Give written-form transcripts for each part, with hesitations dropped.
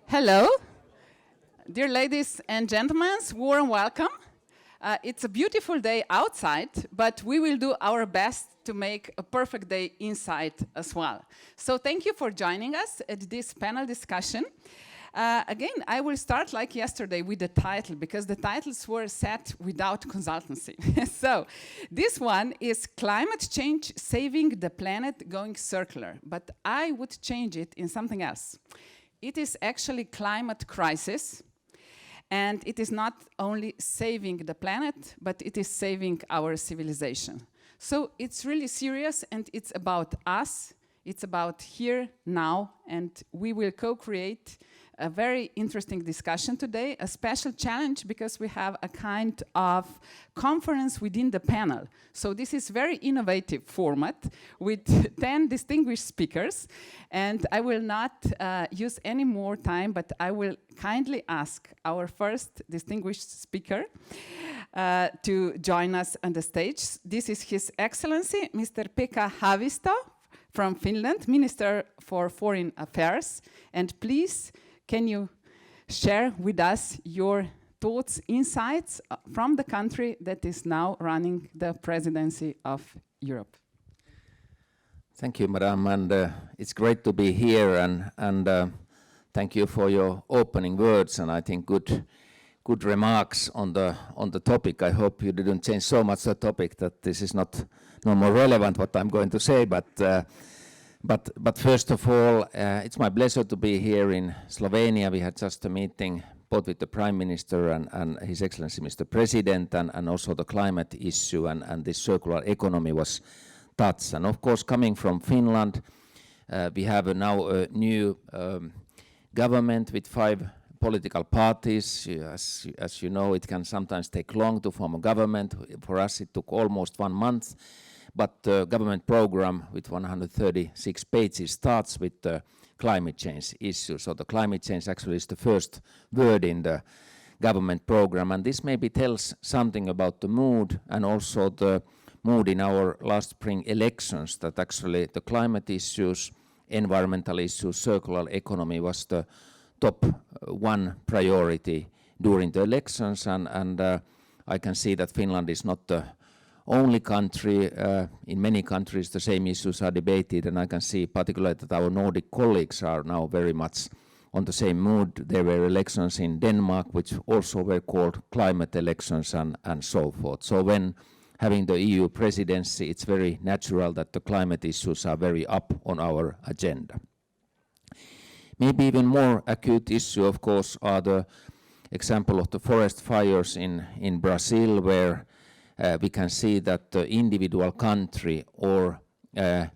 Hello, dear ladies and gentlemen, warm welcome. It's a beautiful day outside, but we will do our best to make a perfect day inside as well. So thank you for joining us at this panel discussion. Again, I will start like yesterday with the title, because the titles were set without consultancy. So this one is Climate Change Saving the Planet Going Circular, but I would change it in something else. It is actually climate crisis, and it is not only saving the planet, but it is saving our civilization. So it's really serious, and it's about us, it's about here, now, and we will co-create a very interesting discussion today, a special challenge because we have a kind of conference within the panel. So this is very innovative format with 10 distinguished speakers, and I will not use any more time, but I will kindly ask our first distinguished speaker to join us on the stage. This is His Excellency, Mr. Pekka Haavisto from Finland, Minister for Foreign Affairs, and please, can you share with us your thoughts, insights from the country that is now running the presidency of Europe? Thank you, Madam, and it's great to be here, and thank you for your opening words, and I think good remarks on the topic. I hope you didn't change so much the topic that this is not no more relevant what I'm going to say, But first of all, it's my pleasure to be here in Slovenia. We had just a meeting both with the Prime Minister and His Excellency Mr. President, and also the climate issue and this circular economy was touched. And of course, coming from Finland, we have now a new government with 5 political parties. As you know, it can sometimes take long to form a government. For us, it took almost 1 month. But the government program with 136 pages starts with the climate change issue. So the climate change actually is the first word in the government program. And this maybe tells something about the mood and also the mood in our last spring elections, that actually the climate issues, environmental issues, circular economy was the top 1 priority during the elections. And I can see that Finland is not the only country. In many countries the same issues are debated, and I can see particularly that our Nordic colleagues are now very much on the same mood. There were elections in Denmark which also were called climate elections and so forth. So when having the EU presidency, it's very natural that the climate issues are very up on our agenda. Maybe even more acute issue, of course, are the example of the forest fires in Brazil, where we can see that the individual country or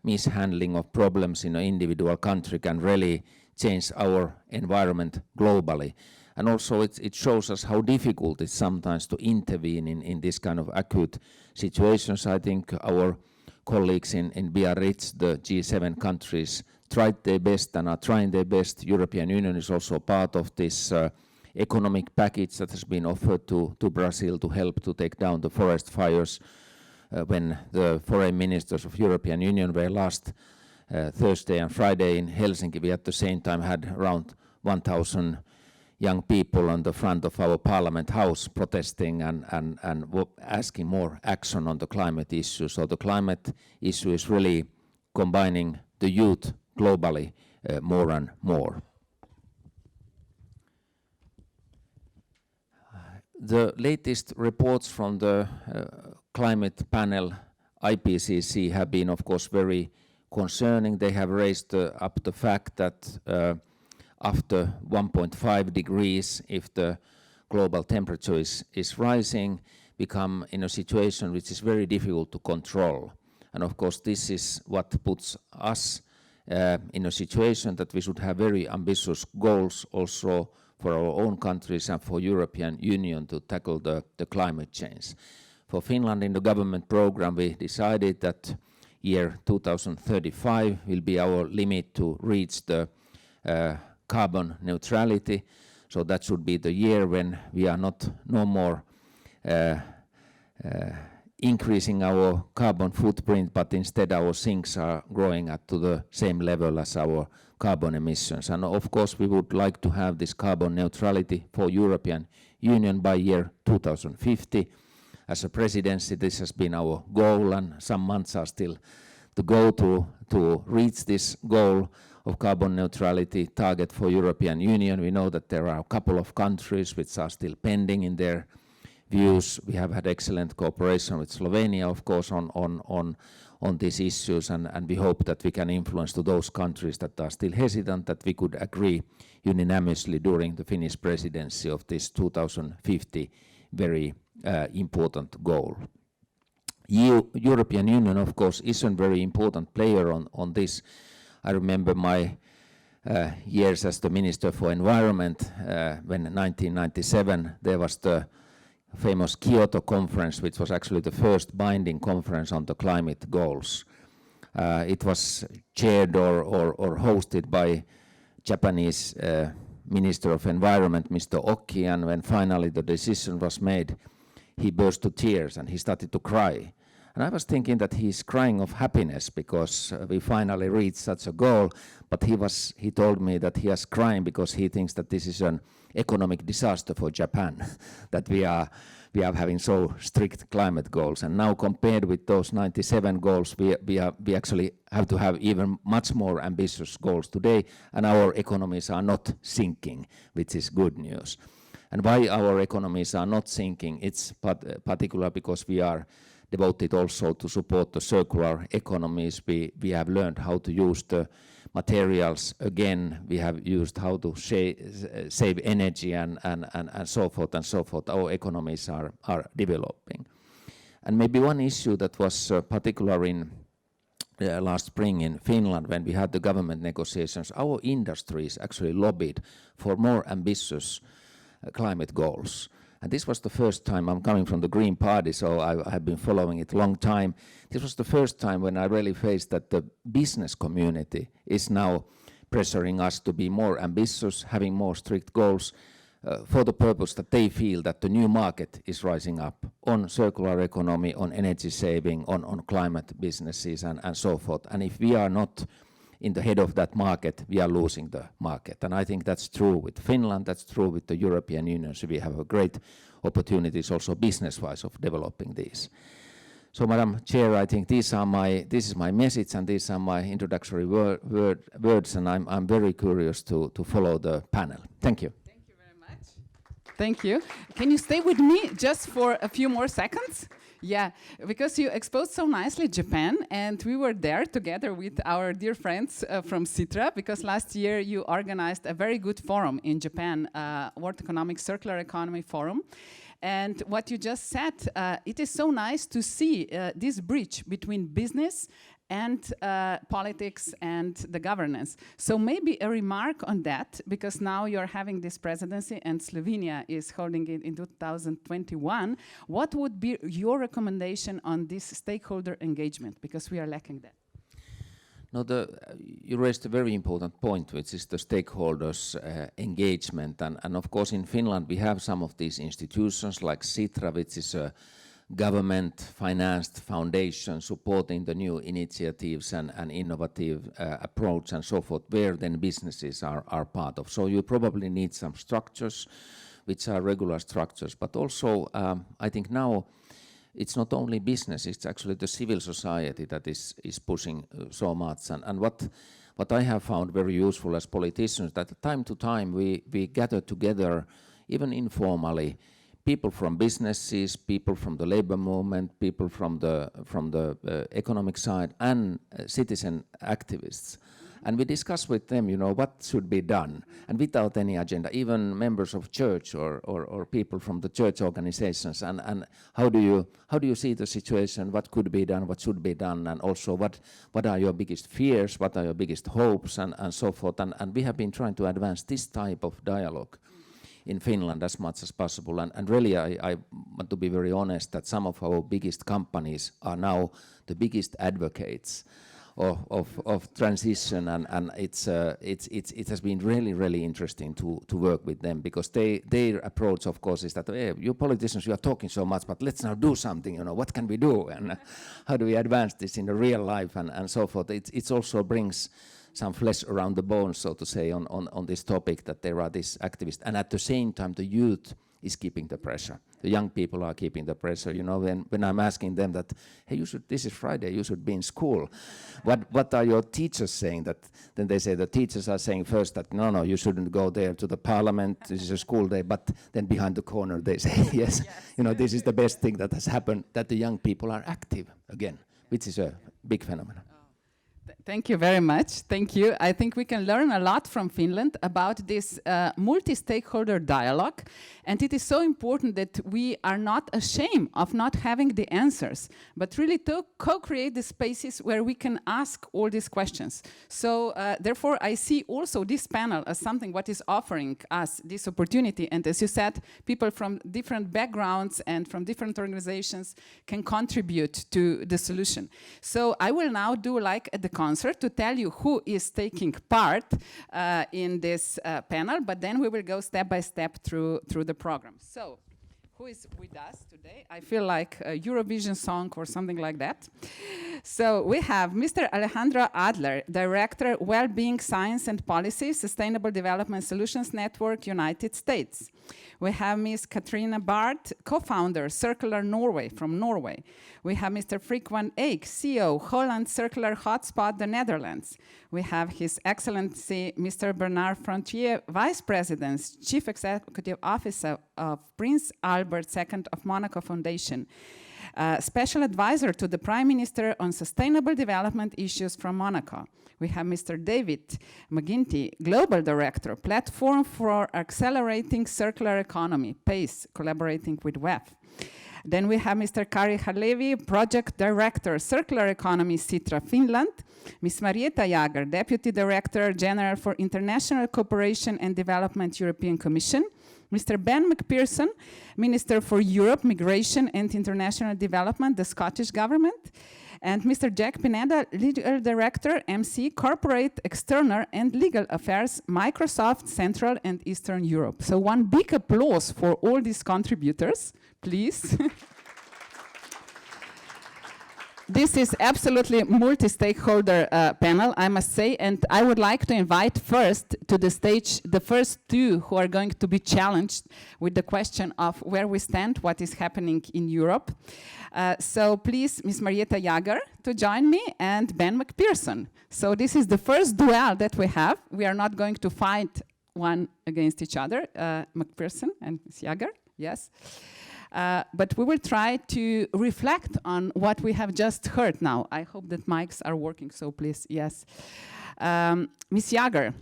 mishandling of problems in an individual country can really change our environment globally. And also it shows us how difficult it's sometimes to intervene in this kind of acute situations. I think our colleagues in Biarritz, the G7 countries, tried their best and are trying their best. European Union is also part of this economic package that has been offered to Brazil to help to take down the forest fires. When the foreign ministers of European Union were last Thursday and Friday in Helsinki, we at the same time had around 1,000 young people on the front of our Parliament House protesting and asking more action on the climate issue. So the climate issue is really combining the youth globally more and more. The latest reports from the climate panel IPCC have been, of course, very concerning. They have raised up the fact that after 1.5 degrees, if the global temperature is rising, become in a situation which is very difficult to control. And of course, this is what puts us in a situation that we should have very ambitious goals also for our own countries and for European Union to tackle the climate change. For Finland, in the government program, we decided that year 2035 will be our limit to reach the carbon neutrality. So that should be the year when we are no more increasing our carbon footprint, but instead our sinks are growing up to the same level as our carbon emissions. And of course, we would like to have this carbon neutrality for European Union by year 2050. As a presidency, this has been our goal, and some months are still to go to reach this goal of carbon neutrality target for European Union. We know that there are a couple of countries which are still pending in their views. We have had excellent cooperation with Slovenia, of course, on these issues, and we hope that we can influence to those countries that are still hesitant, that we could agree unanimously during the Finnish presidency of this 2050 very important goal. European Union, of course, is a very important player on this. I remember my years as the Minister for Environment when in 1997 there was the famous Kyoto conference, which was actually the first binding conference on the climate goals. It was chaired or hosted by Japanese Minister of Environment, Mr. Oki, and when finally the decision was made, he burst to tears and he started to cry. And I was thinking that he's crying of happiness because we finally reached such a goal, but he told me that he is crying because he thinks that this is an economic disaster for Japan, that we are having so strict climate goals. And now compared with those 97 goals, we actually have to have even much more ambitious goals today, and our economies are not sinking, which is good news. And why our economies are not sinking, it's particular because we are devoted also to support the circular economies. We have learned how to use the materials again. We have used how to save energy and so forth and so forth. Our economies are developing. And maybe one issue that was particular in last spring in Finland when we had the government negotiations, our industries actually lobbied for more ambitious climate goals. And this was the first time. I'm coming from the Green Party, so I have been following it a long time. This was the first time when I really faced that the business community is now pressuring us to be more ambitious, having more strict goals for the purpose that they feel that the new market is rising up on circular economy, on energy saving, on climate businesses and so forth. And if we are not in the head of that market, we are losing the market. And I think that's true with Finland, that's true with the European Union, so we have a great opportunities also business-wise of developing these. So, Madam Chair, I think this is my message and these are my introductory words, and I'm very curious to follow the panel. Thank you. Thank you very much. Thank you. Can you stay with me just for a few more seconds? Yeah, because you exposed so nicely Japan, and we were there together with our dear friends from Citra, because last year you organized a very good forum in Japan, World Economic Circular Economy Forum. And what you just said, it is so nice to see this bridge between business and politics and the governance. So maybe a remark on that, because now you're having this presidency and Slovenia is holding it in 2021. What would be your recommendation on this stakeholder engagement? Because we are lacking that. No, you raised a very important point, which is the stakeholders' engagement. And of course, in Finland, we have some of these institutions like Sitra, which is a government-financed foundation supporting the new initiatives and innovative approach and so forth, where then businesses are part of. So you probably need some structures, which are regular structures. But also, I think now, it's not only business, it's actually the civil society that is pushing so much. And what I have found very useful as politicians, that time to time we gather together, even informally, people from businesses, people from the labor movement, people from the economic side, and citizen activists. And we discuss with them, what should be done, and without any agenda, even members of church or people from the church organizations, and how do you see the situation, what could be done, what should be done, and also what are your biggest fears, what are your biggest hopes, and so forth. And we have been trying to advance this type of dialogue in Finland as much as possible. And really, I want to be very honest that some of our biggest companies are now the biggest advocates of transition, and it has been really interesting to work with them, because their approach, of course, is that, hey, you politicians, you are talking so much, but let's now do something. What can we do, and how do we advance this in the real life, and so forth. It also brings some flesh around the bones, so to say, on this topic, that there are these activists, and at the same time the youth is keeping the pressure. The young people are keeping the pressure. You know, when I'm asking them that, hey, this is Friday, you should be in school. What are your teachers saying? That then they say the teachers are saying first that no, you shouldn't go there to the parliament. This is a school day. But then behind the corner they say yes. You know, this is the best thing that has happened, that the young people are active again, which is a big phenomenon. Thank you very much. Thank you. I think we can learn a lot from Finland about this multi-stakeholder dialogue. And it is so important that we are not ashamed of not having the answers, but really to co-create the spaces where we can ask all these questions. So therefore, I see also this panel as something what is offering us this opportunity. And as you said, people from different backgrounds and from different organizations can contribute to the solution. So I will now do like at the concert to tell you who is taking part in this panel, but then we will go step by step through the program. So, who is with us today? I feel like a Eurovision song or something like that. So we have Mr. Alejandro Adler, Director, Wellbeing Science and Policy, Sustainable Development Solutions Network, United States. We have Ms. Katrina Barth, co-founder, Circular Norway, from Norway. We have Mr. Freek van Eyck, CEO, Holland Circular Hotspot, the Netherlands. We have His Excellency, Mr. Bernard Frontier, Vice President, Chief Executive Officer of Prince Albert II of Monaco Foundation. Special Advisor to the Prime Minister on Sustainable Development Issues from Monaco. We have Mr. David McGinty, Global Director, Platform for Accelerating Circular Economy, PACE, collaborating with WEF. Then we have Mr. Kari Harlevi, Project Director, Circular Economy, Sitra, Finland. Ms. Marietta Jager, Deputy Director General for International Cooperation and Development, European Commission. Mr. Ben McPherson, Minister for Europe, Migration and International Development, the Scottish Government. And Mr. Jack Pineda, Legal Director, MC, Corporate, External and Legal Affairs, Microsoft, Central and Eastern Europe. So one big applause for all these contributors, please. This is absolutely multi-stakeholder panel, I must say, and I would like to invite first to the stage the first two who are going to be challenged with the question of where we stand, what is happening in Europe. So please, Ms. Marietta Jager to join me, and Ben McPherson. So this is the first duel that we have. We are not going to fight one against each other, McPherson and Ms. Jager, yes. But we will try to reflect on what we have just heard now. I hope that mics are working, so please, yes. Ms. Jager,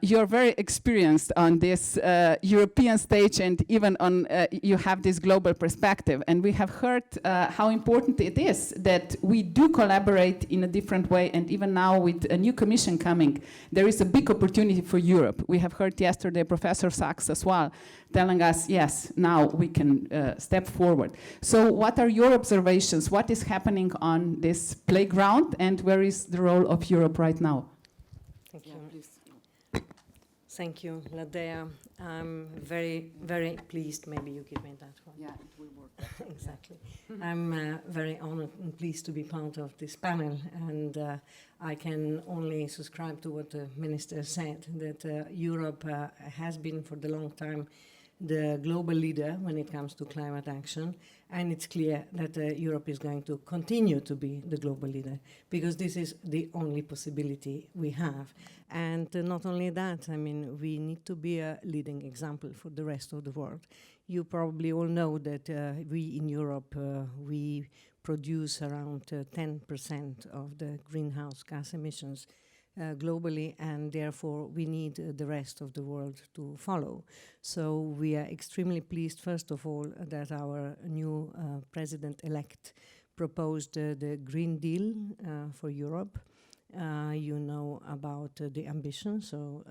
you're very experienced on this European stage, and even on you have this global perspective. And we have heard how important it is that we do collaborate in a different way. And even now with a new commission coming, there is a big opportunity for Europe. We have heard yesterday Professor Sachs as well telling us, yes, now we can step forward. So what are your observations? What is happening on this playground, and where is the role of Europe right now? Thank you. Thank you, Ladea. I'm very, very pleased. Maybe you give me that one. Yeah, it will work. Exactly. I'm very honored and pleased to be part of this panel, and I can only subscribe to what the minister said, that Europe has been for the long time the global leader when it comes to climate action, and it's clear that Europe is going to continue to be the global leader, because this is the only possibility we have. And not only that, I mean, we need to be a leading example for the rest of the world. You probably all know that we in Europe, we produce around 10% of the greenhouse gas emissions globally, and therefore we need the rest of the world to follow. So we are extremely pleased, first of all, that our new president-elect proposed the Green Deal for Europe. You know about the ambition, so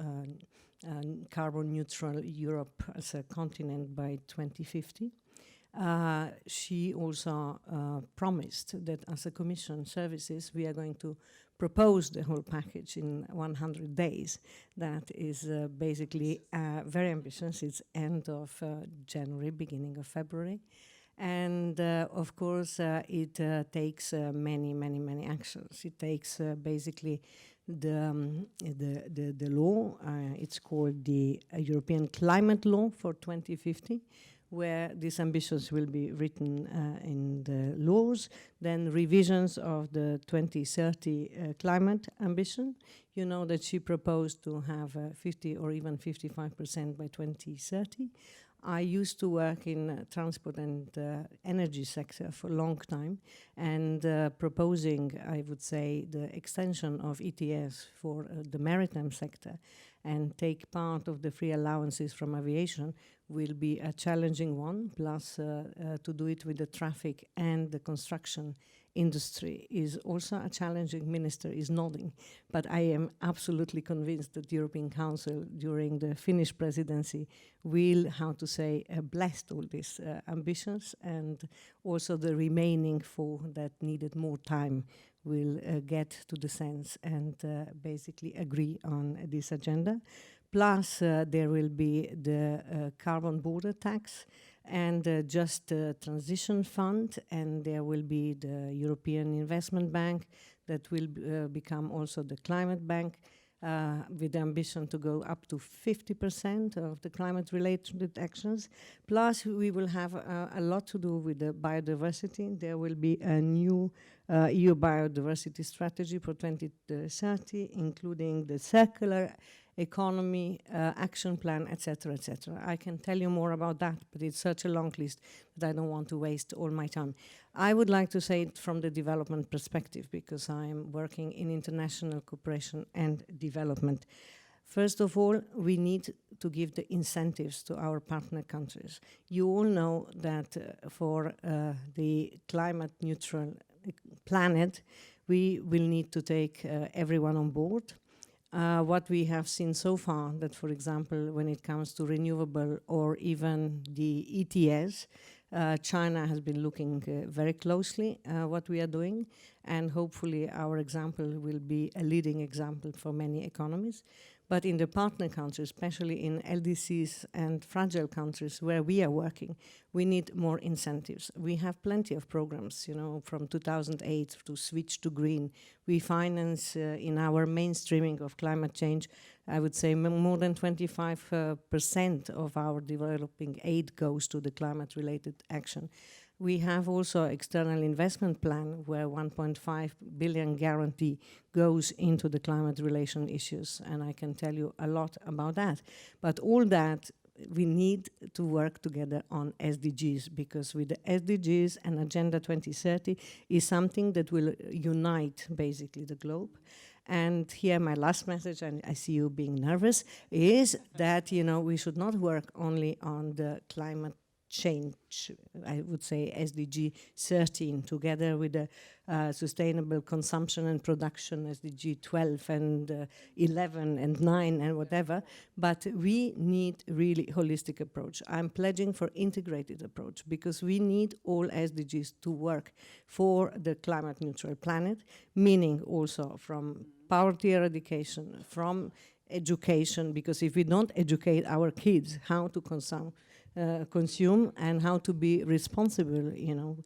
carbon neutral Europe as a continent by 2050. She also promised that as a Commission services, we are going to propose the whole package in 100 days. That is basically very ambitious. It's end of January, beginning of February. And of course, it takes many actions. It takes basically the law. It's called the European Climate Law for 2050, where these ambitions will be written in the laws. Then revisions of the 2030 climate ambition. You know that she proposed to have 50 or even 55% by 2030. I used to work in transport and energy sector for a long time, and proposing, I would say, the extension of ETS for the maritime sector and take part of the free allowances from aviation will be a challenging one, plus to do it with the traffic and the construction industry is also a challenging. Minister is nodding, but I am absolutely convinced that the European Council during the Finnish presidency will, how to say, bless all these ambitions, and also the remaining four that needed more time will get to the sense and basically agree on this agenda. Plus, there will be the carbon border tax and just transition fund, and there will be the European Investment Bank that will become also the climate bank with the ambition to go up to 50% of the climate-related actions. Plus, we will have a lot to do with the biodiversity. There will be a new EU biodiversity strategy for 2030, including the circular economy, action plan, etc., etc. I can tell you more about that, but it's such a long list that I don't want to waste all my time. I would like to say it from the development perspective, because I'm working in international cooperation and development. First of all, we need to give the incentives to our partner countries. You all know that for the climate neutral planet, we will need to take everyone on board. What we have seen so far, that for example, when it comes to renewable or even the ETS, China has been looking very closely what we are doing, and hopefully our example will be a leading example for many economies. But in the partner countries, especially in LDCs and fragile countries where we are working, we need more incentives. We have plenty of programs, you know, from 2008 to switch to green. We finance in our mainstreaming of climate change, I would say more than 25% of our developing aid goes to the climate-related action. We have also external investment plan where 1.5 billion guarantee goes into the climate relation issues, and I can tell you a lot about that. But all that, we need to work together on SDGs, because with the SDGs and Agenda 2030 is something that will unite basically the globe. And here my last message, and I see you being nervous, is that, you know, we should not work only on the climate change, I would say SDG 13, together with the sustainable consumption and production, SDG 12 and 11 and 9 and whatever, but we need really holistic approach. I'm pledging for integrated approach, because we need all SDGs to work for the climate neutral planet, meaning also from poverty eradication, from education, because if we don't educate our kids how to consume and how to be responsible, you know,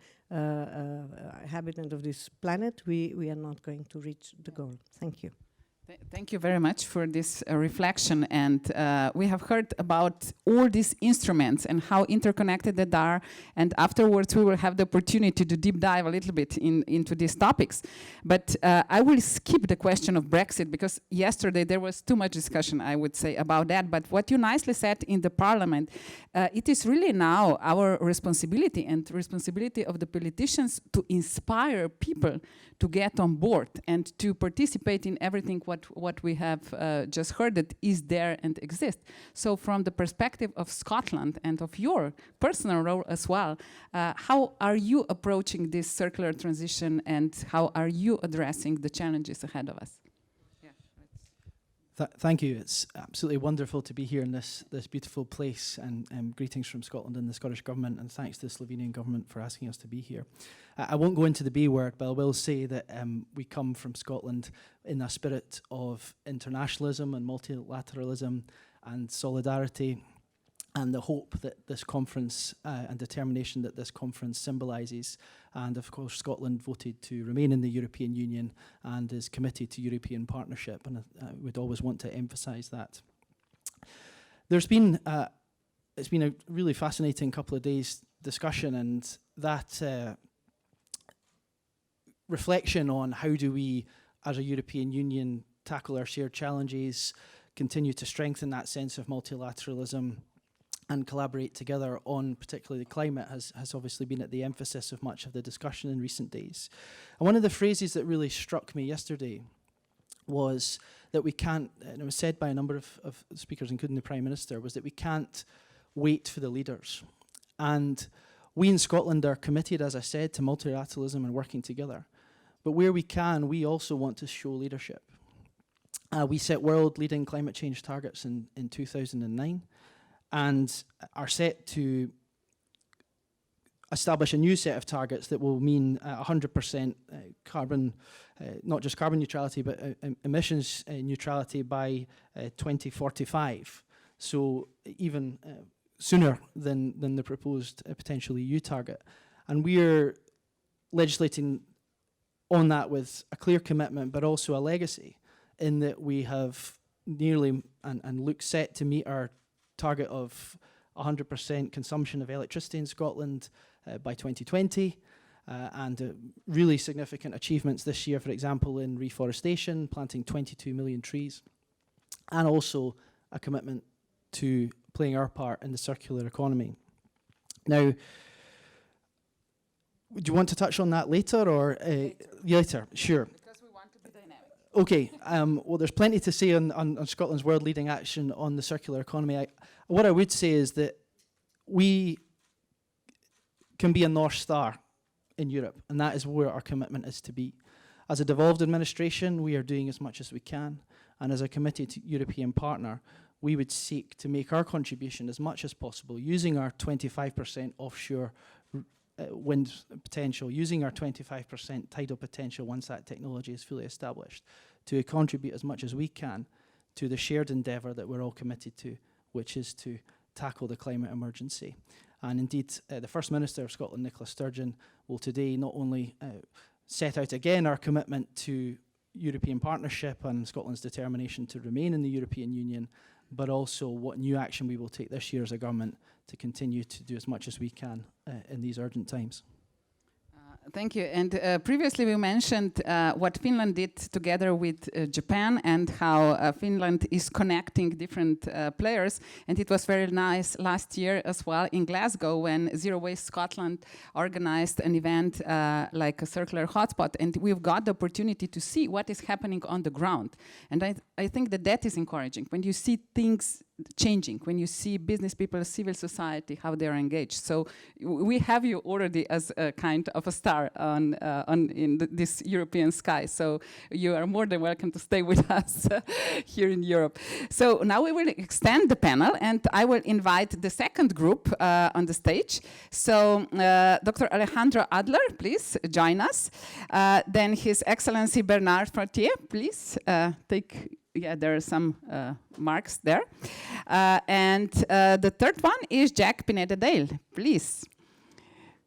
inhabitant of this planet, we are not going to reach the goal. Thank you. Thank you very much for this reflection, and we have heard about all these instruments and how interconnected they are, and afterwards we will have the opportunity to deep dive a little bit into these topics. But I will skip the question of Brexit, because yesterday there was too much discussion, I would say, about that. But what you nicely said in the parliament, it is really now our responsibility and responsibility of the politicians to inspire people to get on board and to participate in everything what we have just heard that is there and exists. So from the perspective of Scotland and of your personal role as well, how are you approaching this circular transition, and how are you addressing the challenges ahead of us? Thank you. It's absolutely wonderful to be here in this beautiful place, and greetings from Scotland and the Scottish Government, and thanks to the Slovenian Government for asking us to be here. I won't go into the B word, but I will say that we come from Scotland in a spirit of internationalism and multilateralism and solidarity, and the hope that this conference and determination that this conference symbolises. And of course, Scotland voted to remain in the European Union and is committed to European partnership, and I would always want to emphasise that. There's been, it's been a really fascinating couple of days discussion, and that reflection on how do we, as a European Union, tackle our shared challenges, continue to strengthen that sense of multilateralism, and collaborate together on particularly the climate has obviously been at the emphasis of much of the discussion in recent days. And one of the phrases that really struck me yesterday was that we can't, and it was said by a number of speakers, including the Prime Minister, was that we can't wait for the leaders. And we in Scotland are committed, as I said, to multilateralism and working together. But where we can, we also want to show leadership. We set world-leading climate change targets in 2009. And are set to establish a new set of targets that will mean 100% carbon, not just carbon neutrality, but emissions neutrality by 2045. So even sooner than the proposed potential EU target. And we're legislating on that with a clear commitment, but also a legacy, in that we have nearly and look set to meet our target of 100% consumption of electricity in Scotland by 2020, and really significant achievements this year, for example, in reforestation, planting 22 million trees, and also a commitment to playing our part in the circular economy. Now, do you want to touch on that later, or later? Sure. Because we want to be dynamic. Okay, well, there's plenty to say on Scotland's world-leading action on the circular economy. What I would say is that we can be a North Star in Europe, and that is where our commitment is to be. As a devolved administration, we are doing as much as we can, and as a committed European partner, we would seek to make our contribution as much as possible, using our 25% offshore wind potential, using our 25% tidal potential once that technology is fully established, to contribute as much as we can to the shared endeavour that we're all committed to, which is to tackle the climate emergency. And indeed, the First Minister of Scotland, Nicola Sturgeon, will today not only set out again our commitment to European partnership and Scotland's determination to remain in the European Union, but also what new action we will take this year as a government to continue to do as much as we can in these urgent times. Thank you. And previously we mentioned what Finland did together with Japan, and how Finland is connecting different players. And it was very nice last year as well in Glasgow, when Zero Waste Scotland organized an event like a circular hotspot. And we've got the opportunity to see what is happening on the ground. And I think that is encouraging. When you see things changing, when you see business people, civil society, how they are engaged. So we have you already as a kind of a star in this European sky. So you are more than welcome to stay with us here in Europe. So now we will extend the panel, and I will invite the second group on the stage. So Dr. Alejandro Adler, please join us. Then His Excellency Bernard Fortier, please take. Yeah, there are some marks there. And the third one is Jack Pineda-Dale, please.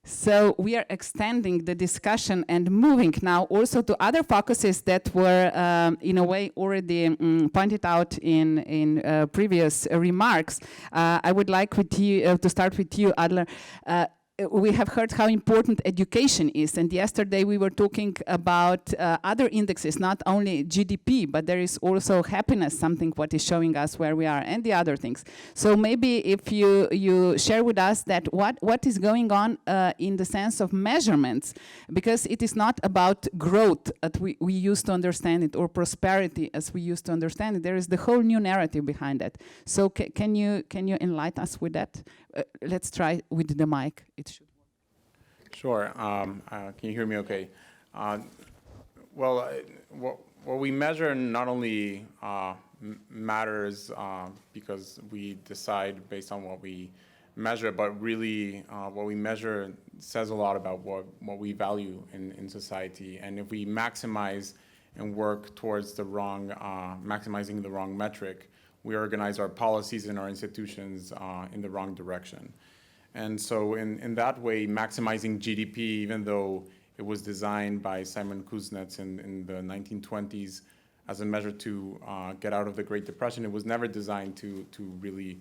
So we are extending the discussion and moving now also to other focuses that were in a way already pointed out in previous remarks. I would like with you, to start with you, Adler. We have heard how important education is, and yesterday we were talking about other indexes, not only GDP, but there is also happiness, something what is showing us where we are, and the other things. So maybe if you share with us that what is going on in the sense of measurements, because it is not about growth that we used to understand it, or prosperity as we used to understand it. There is the whole new narrative behind it. So can you enlighten us with that? Let's try with the mic. It should work. Sure. Can you hear me okay? Well, what we measure not only matters because we decide based on what we measure, but really what we measure says a lot about what we value in society. And if we maximize and work towards the wrong, maximizing the wrong metric, we organize our policies and our institutions in the wrong direction. And so in that way, maximizing GDP, even though it was designed by Simon Kuznets in the 1920s as a measure to get out of the Great Depression, it was never designed to really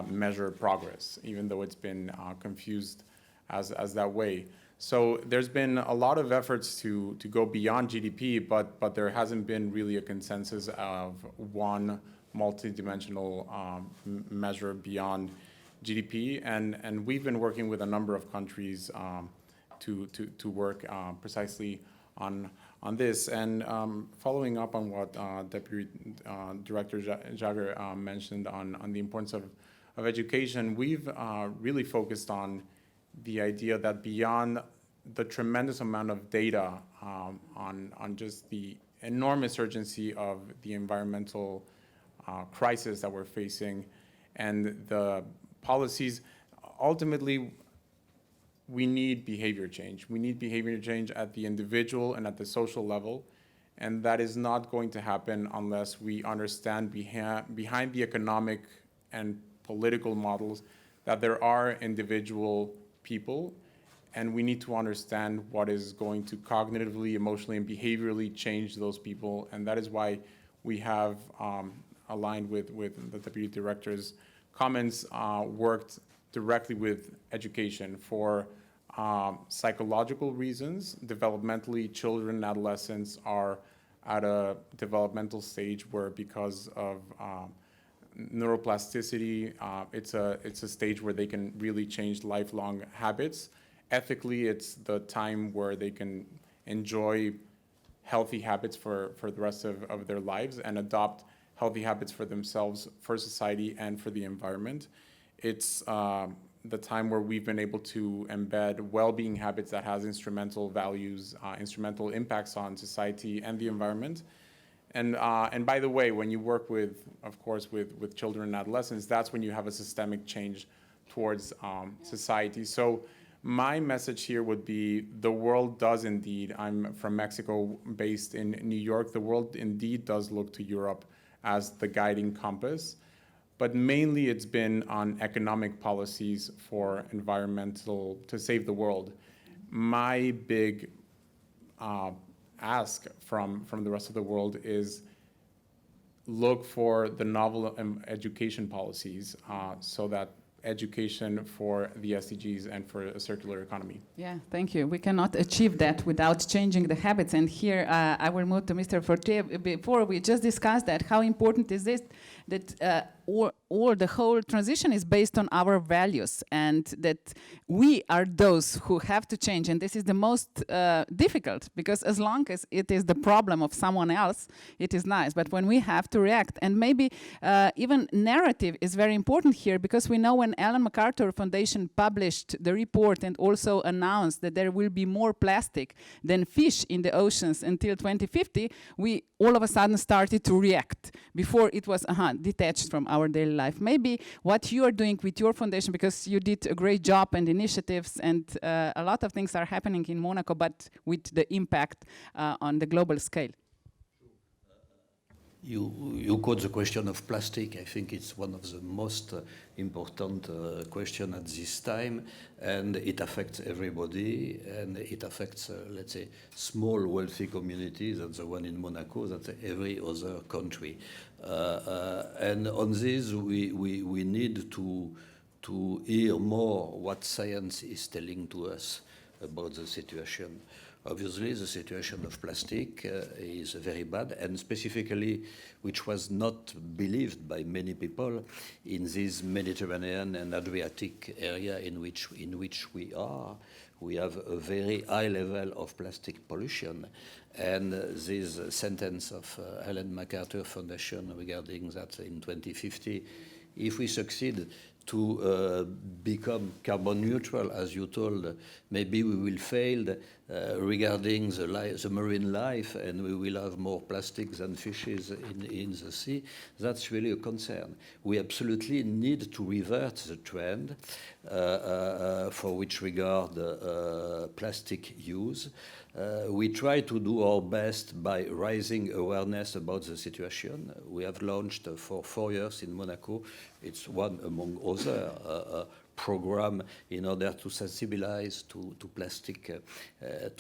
measure progress, even though it's been confused as that way. So there's been a lot of efforts to go beyond GDP, but there hasn't been really a consensus of one multidimensional measure beyond GDP, and we've been working with a number of countries to work precisely on this. And following up on what Deputy Director Jagger mentioned on the importance of education, we've really focused on the idea that beyond the tremendous amount of data on just the enormous urgency of the environmental crisis that we're facing and the policies, ultimately we need behavior change. We need behavior change at the individual and at the social level, and that is not going to happen unless we understand behind the economic and political models that there are individual people, and we need to understand what is going to cognitively, emotionally, and behaviorally change those people. And that is why we have, aligned with the Deputy Director's comments, worked directly with education for psychological reasons. Developmentally, children and adolescents are at a developmental stage where, because of neuroplasticity, it's a stage where they can really change lifelong habits. Ethically, it's the time where they can enjoy healthy habits for the rest of their lives and adopt healthy habits for themselves, for society, and for the environment. It's the time where we've been able to embed well-being habits that has instrumental values, instrumental impacts on society and the environment. And by the way, when you work with, of course, with children and adolescents, that's when you have a systemic change towards society. So my message here would be the world does indeed, I'm from Mexico, based in New York, the world indeed does look to Europe as the guiding compass, but mainly it's been on economic policies for environmental, to save the world. My big ask from the rest of the world is look for the novel education policies so that education for the SDGs and for a circular economy. Yeah, thank you. We cannot achieve that without changing the habits. And here I will move to Mr. Fortier. Before we just discussed that, how important is this that or the whole transition is based on our values, and that we are those who have to change. And this is the most difficult, because as long as it is the problem of someone else, it is nice. But when we have to react, and maybe even narrative is very important here, because we know when Ellen MacArthur Foundation published the report and also announced that there will be more plastic than fish in the oceans until 2050, we all of a sudden started to react. Before it was detached from our daily life. Maybe what you are doing with your foundation, because you did a great job and initiatives, and a lot of things are happening in Monaco, but with the impact on the global scale. You quote the question of plastic. I think it's one of the most important question at this time, and it affects everybody, and it affects, let's say, small wealthy communities, and the one in Monaco, that's every other country. And on this, we need to hear more what science is telling to us about the situation. Obviously, the situation of plastic is very bad, and specifically, which was not believed by many people, in this Mediterranean and Adriatic area in which we are. We have a very high level of plastic pollution, and this sentence of Ellen MacArthur Foundation regarding that in 2050, if we succeed to become carbon neutral, as you told, maybe we will fail regarding the marine life, and we will have more plastics and fishes in the sea. That's really a concern. We absolutely need to revert the trend for which regard plastic use. We try to do our best by raising awareness about the situation. We have launched for 4 years in Monaco, it's one among other program in order to sensibilize to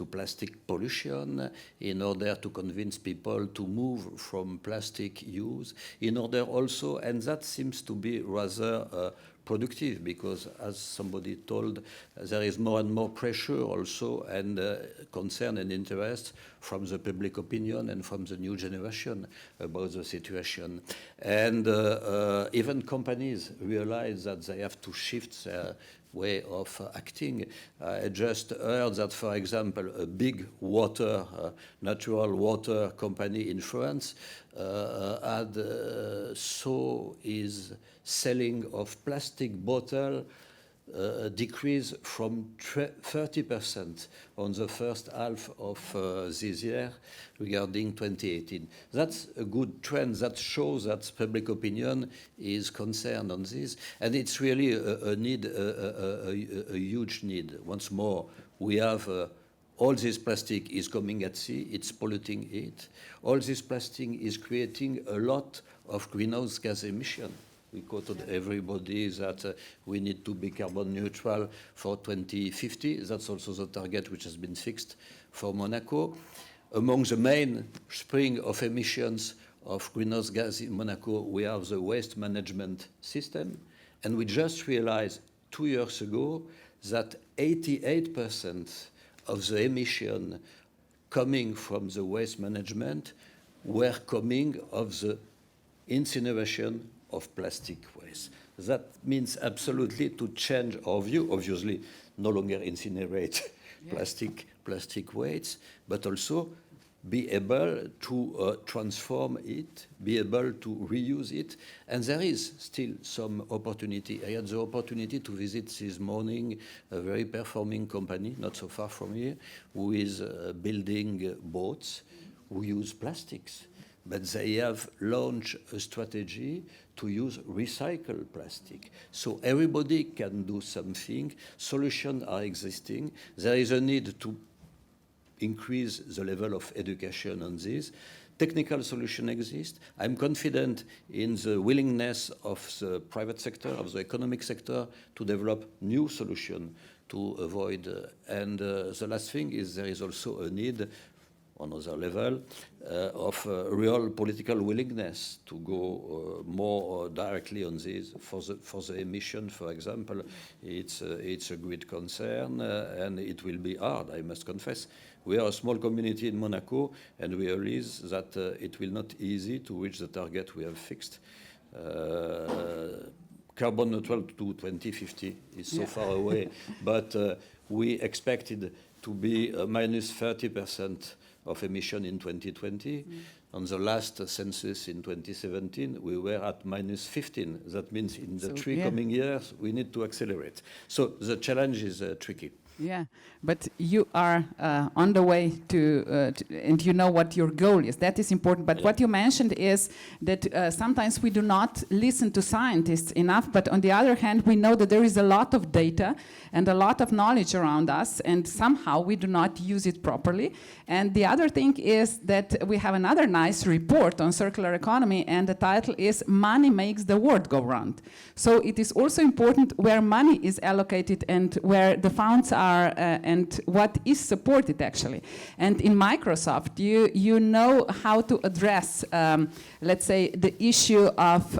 plastic pollution, in order to convince people to move from plastic use, in order also, and that seems to be rather productive, because as somebody told, there is more and more pressure also, and concern and interest from the public opinion and from the new generation about the situation. And even companies realize that they have to shift their way of acting. I just heard that, for example, a big water, natural water company in France saw his selling of plastic bottle decrease from 30% on the first half of this year regarding 2018. That's a good trend that shows that public opinion is concerned on this, and it's really a need, a huge need. Once more, we have all this plastic is coming at sea, it's polluting it. All this plastic is creating a lot of greenhouse gas emission. We quoted everybody that we need to be carbon neutral for 2050. That's also the target which has been fixed for Monaco. Among the main spring of emissions of greenhouse gas in Monaco, we have the waste management system. And we just realized 2 years ago that 88% of the emission coming from the waste management were coming of the incineration of plastic waste. That means absolutely to change our view, obviously no longer incinerate plastic waste, but also be able to transform it, be able to reuse it. And there is still some opportunity. I had the opportunity to visit this morning a very performing company, not so far from here, who is building boats who use plastics. But they have launched a strategy to use recycled plastic. So everybody can do something. Solutions are existing. There is a need to increase the level of education on this. Technical solutions exist. I'm confident in the willingness of the private sector, of the economic sector, to develop new solutions to avoid. And the last thing is there is also a need on another level of real political willingness to go more directly on this. For the emission, for example, it's a great concern, and it will be hard, I must confess. We are a small community in Monaco, and we realize that it will not easy to reach the target we have fixed. Carbon neutral to 2050 is so far away, but we expected to be minus 30% of emission in 2020. On the last census in 2017, we were at minus 15. That means in the coming years, we need to accelerate. So the challenge is tricky. Yeah, but you are on the way to and you know what your goal is. That is important. But what you mentioned is that sometimes we do not listen to scientists enough. But on the other hand, we know that there is a lot of data and a lot of knowledge around us, and somehow we do not use it properly. And the other thing is that we have another nice report on circular economy, and the title is "Money Makes the World Go Round." So it is also important where money is allocated and where the funds are and what is supported actually. And in Microsoft, you know how to address, let's say, the issue of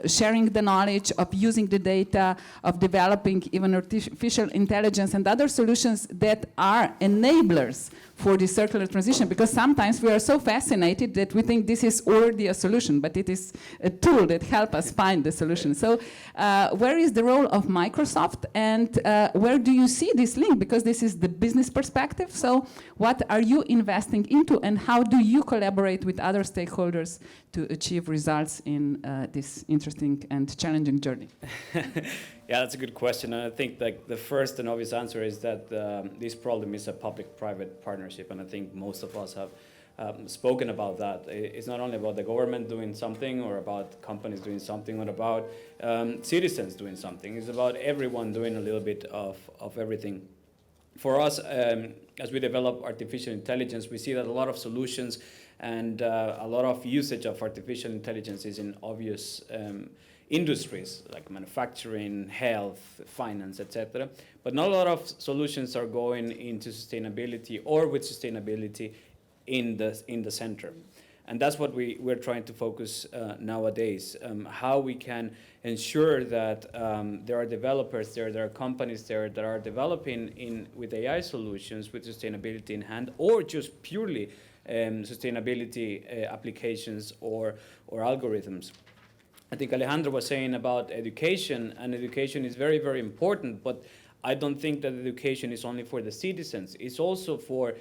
sharing the knowledge, of using the data, of developing even artificial intelligence and other solutions that are enablers for the circular transition, because sometimes we are so fascinated that we think this is already a solution, but it is a tool that helps us find the solution. So where is the role of Microsoft, and where do you see this link? Because this is the business perspective. So what are you investing into, and how do you collaborate with other stakeholders to achieve results in this interesting and challenging journey? Yeah, that's a good question. And I think like the first and obvious answer is that this problem is a public-private partnership. And I think most of us have spoken about that. It's not only about the government doing something or about companies doing something or about citizens doing something. It's about everyone doing a little bit of everything. For us, as we develop artificial intelligence, we see that a lot of solutions and a lot of usage of artificial intelligence is in obvious industries like manufacturing, health, finance, etc. But not a lot of solutions are going into sustainability or with sustainability in the center. And that's what we're trying to focus nowadays, how we can ensure that there are developers there are companies there that are developing with AI solutions with sustainability in hand, or just purely sustainability applications or algorithms. I think Alejandro was saying about education, and education is very, very important, but I don't think that education is only for the citizens. It's also for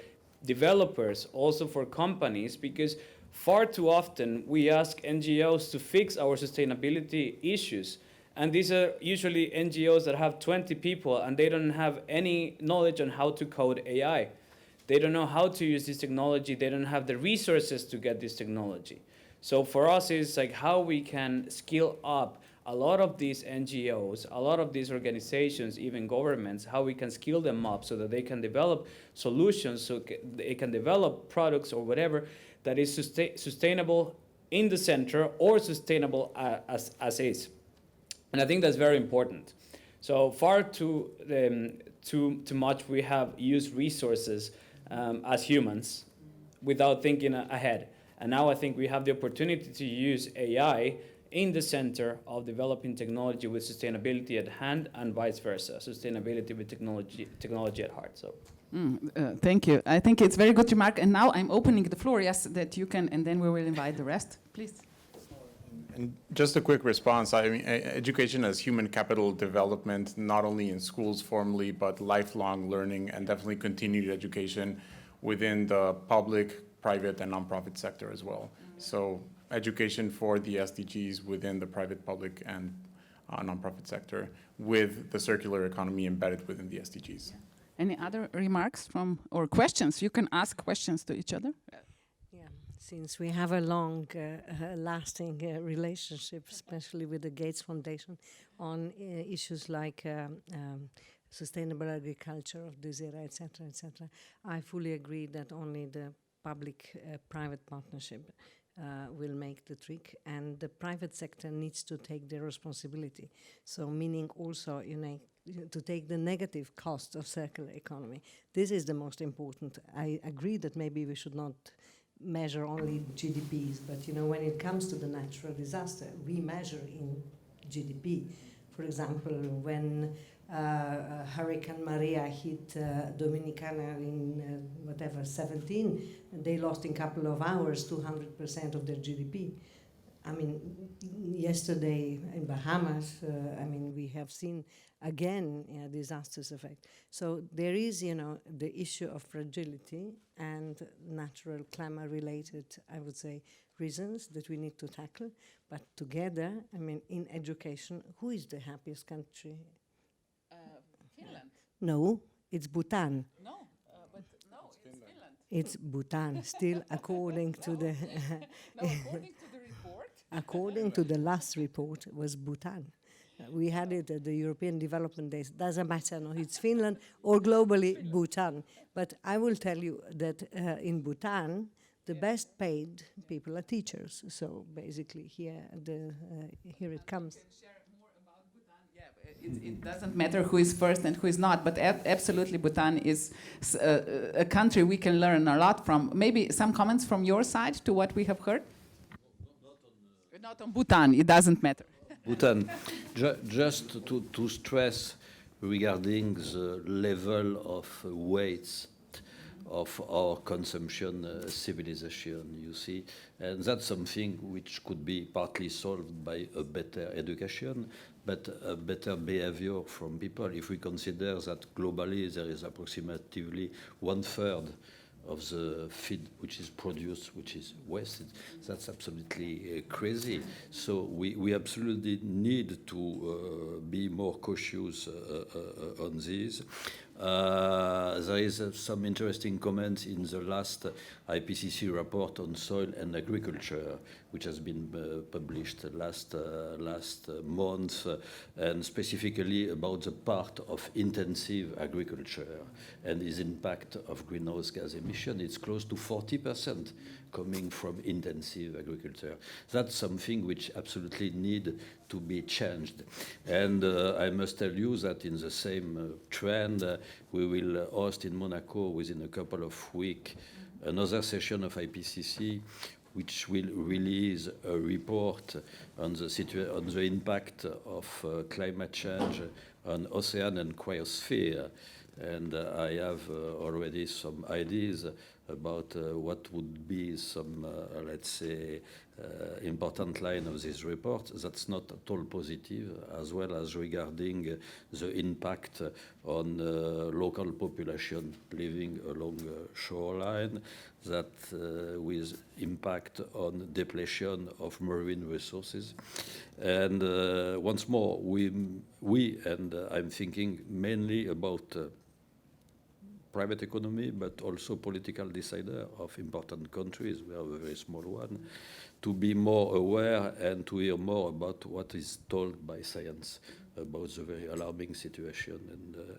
developers, also for companies, because far too often we ask NGOs to fix our sustainability issues. And these are usually NGOs that have 20 people and they don't have any knowledge on how to code AI. They don't know how to use this technology. They don't have the resources to get this technology. So for us, it's like how we can skill up a lot of these NGOs, a lot of these organizations, even governments, how we can skill them up so that they can develop solutions, so they can develop products or whatever that is sustainable in the center or sustainable as is. And I think that's very important. So far too much we have used resources as humans without thinking ahead. And now I think we have the opportunity to use AI in the center of developing technology with sustainability at hand and vice versa, sustainability with technology at heart. So. Thank you. I think it's very good remark. And now I'm opening the floor, yes, that you can, and then we will invite the rest. Please. And just a quick response. I mean, education as human capital development, not only in schools formally, but lifelong learning and definitely continued education within the public, private, and nonprofit sector as well. So education for the SDGs within the private, public, and nonprofit sector with the circular economy embedded within the SDGs. Yeah. Any other remarks from or questions? You can ask questions to each other. Yeah, since we have a long, lasting relationship, especially with the Gates Foundation, on issues like sustainable agriculture of this era, etc., etc., I fully agree that only the public-private partnership will make the trick, and the private sector needs to take their responsibility. So meaning also, to take the negative cost of circular economy. This is the most important. I agree that maybe we should not measure only GDPs, but when it comes to the natural disaster, we measure in GDP. For example, when Hurricane Maria hit Dominicana in 17, they lost in a couple of hours 200% of their GDP. I mean, yesterday in Bahamas, we have seen again disastrous effect. So there is, the issue of fragility and natural climate-related, I would say, reasons that we need to tackle. But together, in education, who is the happiest country? Finland. No, it's Bhutan. No, it's Finland. It's Bhutan, still according to the... According to the report. According to the last report, it was Bhutan. We had it at the European Development Days. Doesn't matter, no, it's Finland or globally Bhutan. But I will tell you that in Bhutan, the best paid people are teachers. So basically here it comes. It doesn't matter who is first and who is not, but absolutely Bhutan is a country we can learn a lot from. Maybe some comments from your side to what we have heard? Not on Bhutan, it doesn't matter. Bhutan, just to stress regarding the level of weights, of our consumption civilization, you see. And that's something which could be partly solved by a better education, but a better behavior from people. If we consider that globally there is approximately 1/3 of the feed which is produced, which is wasted, that's absolutely crazy. So we absolutely need to be more cautious on this. There is some interesting comments in the last IPCC report on soil and agriculture, which has been published last month, and specifically about the part of intensive agriculture and its impact of greenhouse gas emission. It's close to 40% coming from intensive agriculture. That's something which absolutely need to be changed. And I must tell you that in the same trend, we will host in Monaco within a couple of weeks another session of IPCC, which will release a report on the impact of climate change on ocean and cryosphere. And I have already some ideas about what would be some, let's say, important line of this report. That's not at all positive, as well as regarding the impact on local population living along shoreline, that with impact on depletion of marine resources. And once more, we and I'm thinking mainly about private economy, but also political decider of important countries. We have a very small one, to be more aware and to hear more about what is told by science about the very alarming situation.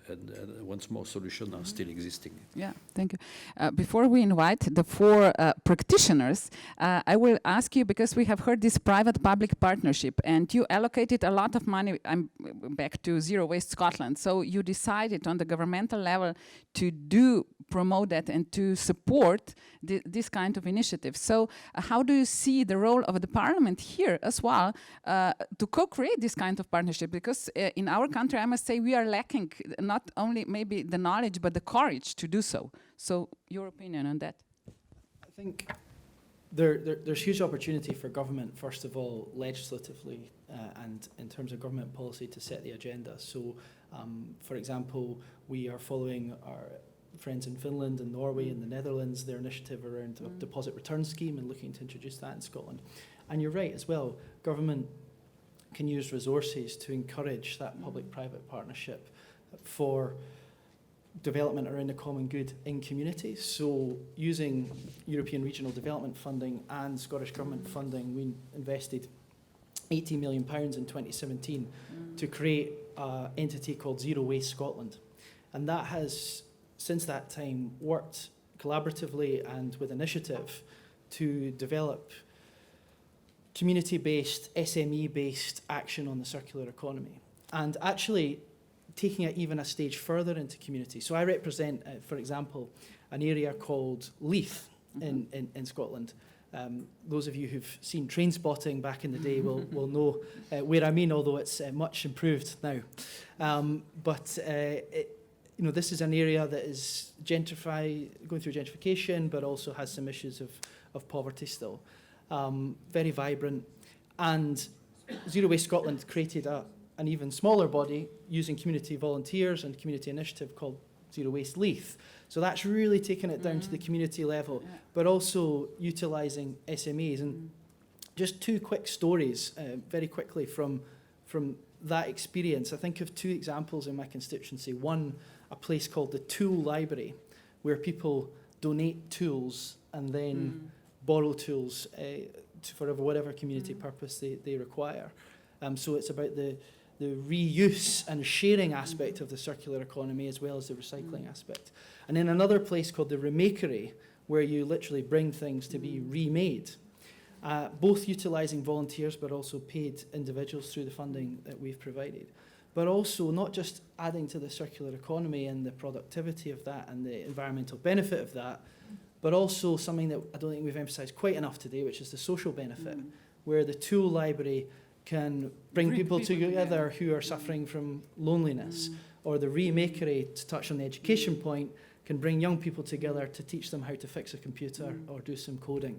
And once more, solutions are still existing. Yeah, thank you. Before we invite the four practitioners, I will ask you, because we have heard this private-public partnership, and you allocated a lot of money. I'm back to Zero Waste Scotland. So you decided on the governmental level to promote that and to support this kind of initiative. So how do you see the role of the parliament here as well to co-create this kind of partnership? Because in our country, I must say, we are lacking not only maybe the knowledge, but the courage to do so. So your opinion on that? I think there's huge opportunity for government, first of all, legislatively and in terms of government policy to set the agenda. So, for example, we are following our friends in Finland and Norway and the Netherlands, their initiative around a deposit return scheme, and looking to introduce that in Scotland. And you're right as well, government can use resources to encourage that public-private partnership for development around the common good in communities. So using European Regional Development Funding and Scottish Government funding, we invested £18 million in 2017 to create an entity called Zero Waste Scotland. And that has, since that time, worked collaboratively and with initiative to develop community-based, SME-based action on the circular economy. And actually taking it even a stage further into community. So I represent, for example, an area called Leith in Scotland. Those of you who've seen Train Spotting back in the day will know where I mean, although it's much improved now. This is an area that is going through gentrification, but also has some issues of poverty still. Very vibrant. And Zero Waste Scotland created an even smaller body using community volunteers and community initiative called Zero Waste Leith. So that's really taken it down to the community level, but also utilising SMEs. And just two quick stories, very quickly, from that experience. I think of two examples in my constituency. One, a place called the Tool Library, where people donate tools and then borrow tools for whatever community purpose they require. So it's about the reuse and sharing aspect of the circular economy, as well as the recycling aspect. And then another place called the Remakery, where you literally bring things to be remade, both utilising volunteers but also paid individuals through the funding that we've provided. But also not just adding to the circular economy and the productivity of that and the environmental benefit of that, but also something that I don't think we've emphasised quite enough today, which is the social benefit, where the Tool Library can bring people together who are suffering from loneliness, or the Remakery, to touch on the education point, can bring young people together to teach them how to fix a computer or do some coding.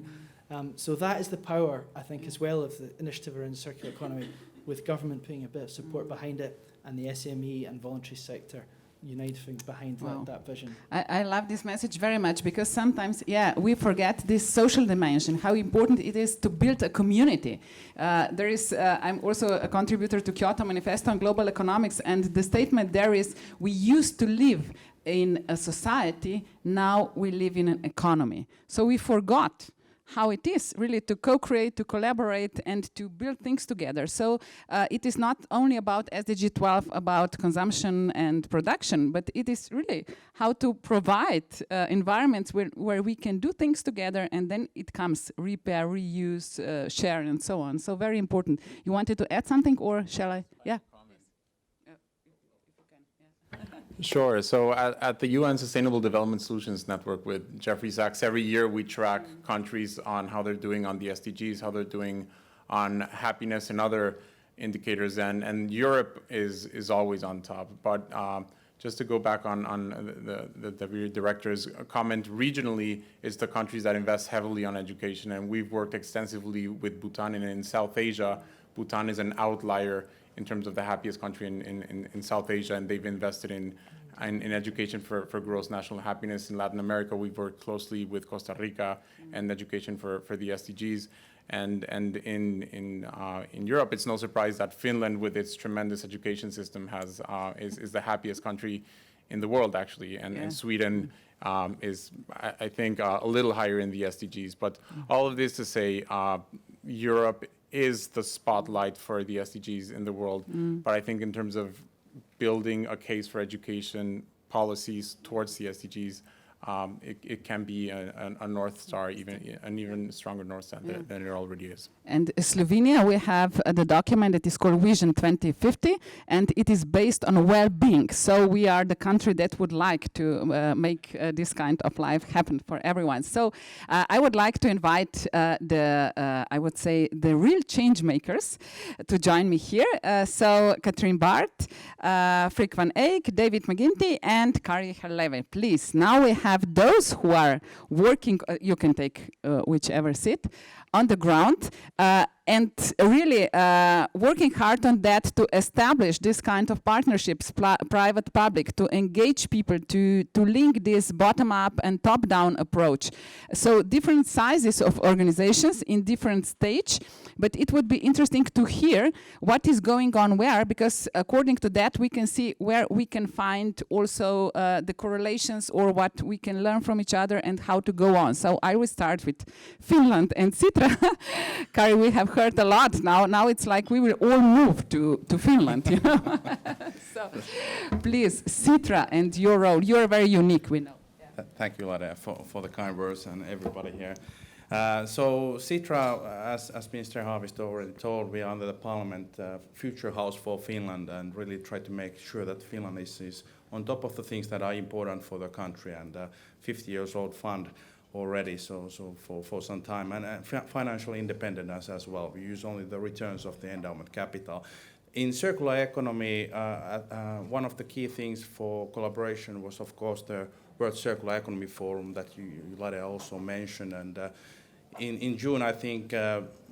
So that is the power, I think, as well of the initiative around circular economy, with government putting a bit of support behind it and the SME and voluntary sector uniting behind that vision. I love this message very much, because sometimes, we forget this social dimension, how important it is to build a community. I'm also a contributor to Kyoto Manifesto on Global Economics, and the statement there is, we used to live in a society, now we live in an economy. So we forgot how it is really to co-create, to collaborate, and to build things together. So it is not only about SDG 12, about consumption and production, but it is really how to provide environments where we can do things together, and then it comes repair, reuse, share, and so on. So very important. You wanted to add something, or shall I? Yeah. Sure. So at the UN Sustainable Development Solutions Network with Jeffrey Sachs, every year we track countries on how they're doing on the SDGs, how they're doing on happiness and other indicators, and Europe is always on top. But just to go back on the director's comment, regionally, it's the countries that invest heavily on education, and we've worked extensively with Bhutan, and in South Asia, Bhutan is an outlier in terms of the happiest country in South Asia, and they've invested in education for gross national happiness. In Latin America, we've worked closely with Costa Rica and education for the SDGs. And in Europe, it's no surprise that Finland, with its tremendous education system, is the happiest country in the world, actually. And Sweden is, I think, a little higher in the SDGs. But all of this to say, Europe is the spotlight for the SDGs in the world. But I think in terms of building a case for education policies towards the SDGs, it can be a North Star, an even stronger North Star than it already is. And Slovenia, we have the document that is called Vision 2050, and it is based on well-being. So we are the country that would like to make this kind of life happen for everyone. So I would like to invite I would say, the real change makers to join me here. So Katrien Barth, Frick van Eyck, David McGinty, and Kari Herleve. Please, now we have those who are working, you can take whichever seat, on the ground, and really working hard on that to establish this kind of partnerships, private-public, to engage people, to link this bottom-up and top-down approach. So different sizes of organizations in different stage, but it would be interesting to hear what is going on where, because according to that we can see where we can find also the correlations or what we can learn from each other and how to go on. So I will start with Finland and Sitra. Kari, we have heard a lot now. Now it's like we will all move to Finland, you know. So please, Sitra, and your role. You are very unique, we know. Yeah. Thank you, Lada, for the kind words, and everybody here. So Sitra, as Minister Haavisto already told, we are under the Parliament Future House for Finland, and really try to make sure that Finland is on top of the things that are important for the country, and 50 years old fund already, so for some time, and financial independence as well. We use only the returns of the endowment capital. In circular economy, one of the key things for collaboration was, of course, the World Circular Economy Forum that you Lada, also mentioned. And in June, I think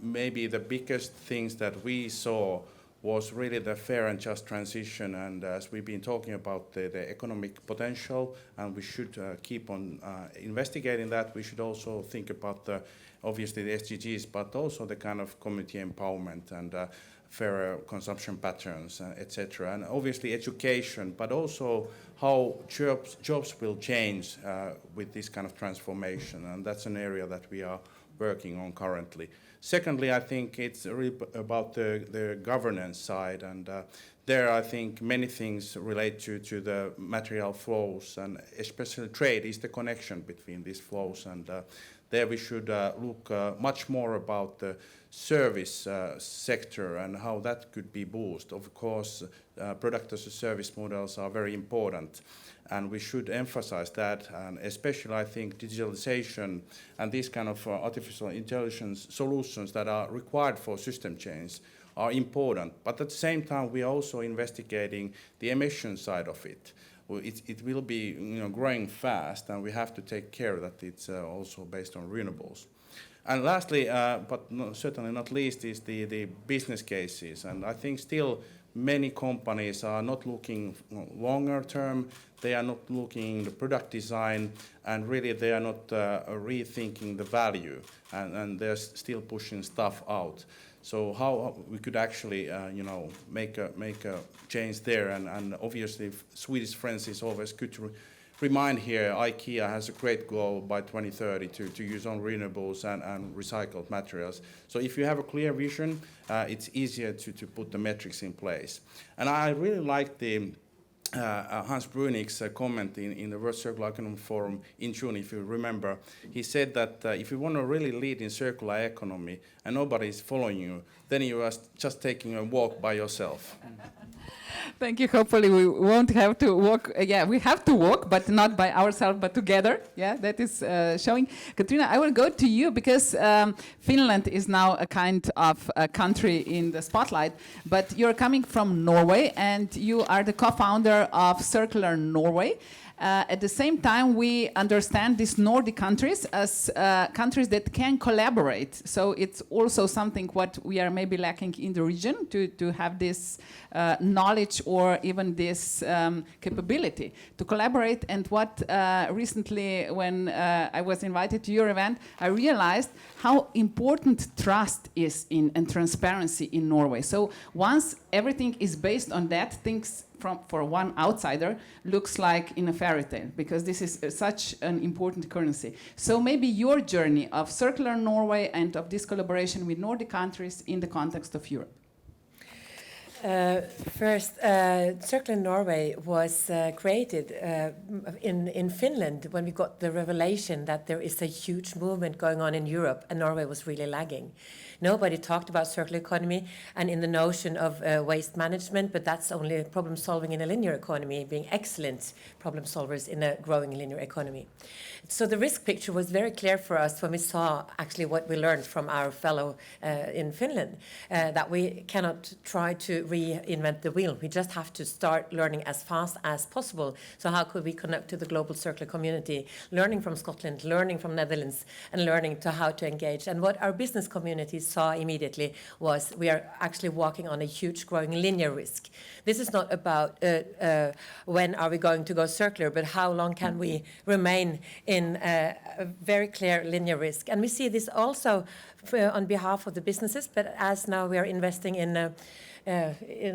maybe the biggest things that we saw was really the fair and just transition. And as we've been talking about the economic potential, and we should keep on investigating that, we should also think about obviously the SDGs, but also the kind of community empowerment and fairer consumption patterns, etc. And obviously education, but also how jobs will change with this kind of transformation. And that's an area that we are working on currently. Secondly, I think it's really about the governance side, and there I think many things relate to the material flows, and especially trade is the connection between these flows, and there we should look much more about the service sector and how that could be boosted. Of course, product as a service models are very important, and we should emphasize that, and especially I think digitalization and these kind of artificial intelligence solutions that are required for system change are important. But at the same time, we are also investigating the emission side of it. it will be growing fast, and we have to take care that it's also based on renewables. And lastly, but certainly not least, is the business cases. And I think still many companies are not looking longer term. They are not looking the product design, and really they are not rethinking the value, and they're still pushing stuff out. So how we could actually, make a change there, and obviously Swedish friends is always good to remind here. IKEA has a great goal by 2030 to use on renewables and recycled materials. So if you have a clear vision, it's easier to put the metrics in place. And I really like the Hans Brunig's comment in the World Circular Economy Forum in June, if you remember. He said that if you want to really lead in circular economy and nobody is following you, then you are just taking a walk by yourself. Thank you. Hopefully we won't have to walk. We have to walk, but not by ourselves, but together. Yeah, that is showing. Katrina, I will go to you because Finland is now a kind of a country in the spotlight, but you're coming from Norway and you are the co-founder of Circular Norway. At the same time, we understand these Nordic countries as countries that can collaborate. So it's also something what we are maybe lacking in the region to have this knowledge or even this capability to collaborate. And what recently, when I was invited to your event, I realized how important trust is and transparency in Norway. So once everything is based on that, things for one outsider looks like in a fairy tale, because this is such an important currency. So maybe your journey of Circular Norway and of this collaboration with Nordic countries in the context of Europe. First, Circular Norway was created in Finland when we got the revelation that there is a huge movement going on in Europe, and Norway was really lagging. Nobody talked about circular economy and in the notion of waste management, but that's only problem solving in a linear economy, being excellent problem solvers in a growing linear economy. So the risk picture was very clear for us when we saw actually what we learned from our fellow in Finland, that we cannot try to reinvent the wheel. We just have to start learning as fast as possible. So how could we connect to the global circular community, learning from Scotland, learning from Netherlands, and learning to how to engage. And what our business communities saw immediately was we are actually walking on a huge growing linear risk. This is not about when are we going to go circular, but how long can we remain in a very clear linear risk. And we see this also on behalf of the businesses, but as now we are investing in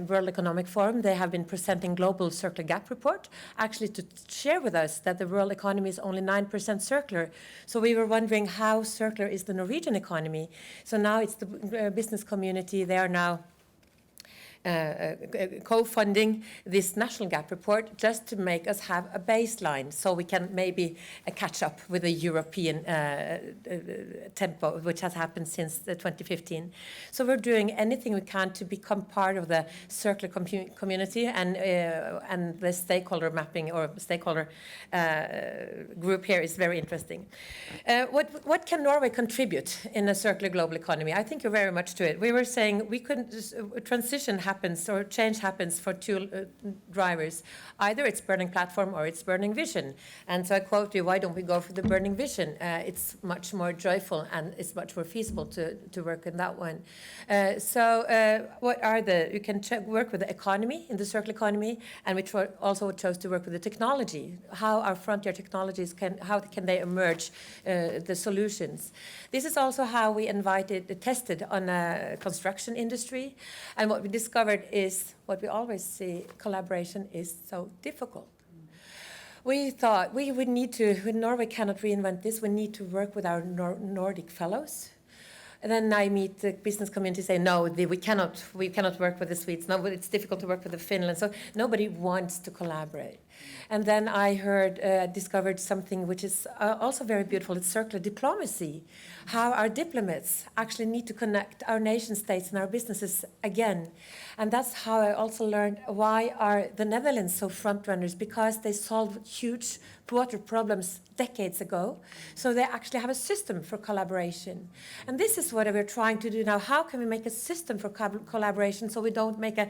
World Economic Forum, they have been presenting global circular gap report, actually to share with us that the world economy is only 9% circular. So we were wondering how circular is the Norwegian economy. So now it's the business community, they are now co-funding this national gap report just to make us have a baseline so we can maybe catch up with the European tempo, which has happened since 2015. So we're doing anything we can to become part of the circular community, and the stakeholder mapping or stakeholder group here is very interesting. What can Norway contribute in a circular global economy? I think you're very much to it. We were saying we could transition happens or change happens for two drivers. Either it's burning platform or it's burning vision. And so I quote you, why don't we go for the burning vision? It's much more joyful and it's much more feasible to work in that one. What are you can work with the economy, in the circular economy, and we also chose to work with the technology. How our frontier technologies how can they emerge, the solutions. This is also how we tested on a construction industry. And what we discovered is what we always see, collaboration is so difficult. We thought we would need to, Norway cannot reinvent this, we need to work with our Nordic fellows. And then I meet the business community say, no, we cannot work with the Swedes. No, it's difficult to work with the Finland. So nobody wants to collaborate. And then I discovered something which is also very beautiful. It's circular diplomacy. How our diplomats actually need to connect our nation states and our businesses again. And that's how I also learned why are the Netherlands so front runners, because they solved huge water problems decades ago. So they actually have a system for collaboration. And this is what we're trying to do now. How can we make a system for collaboration so we don't make a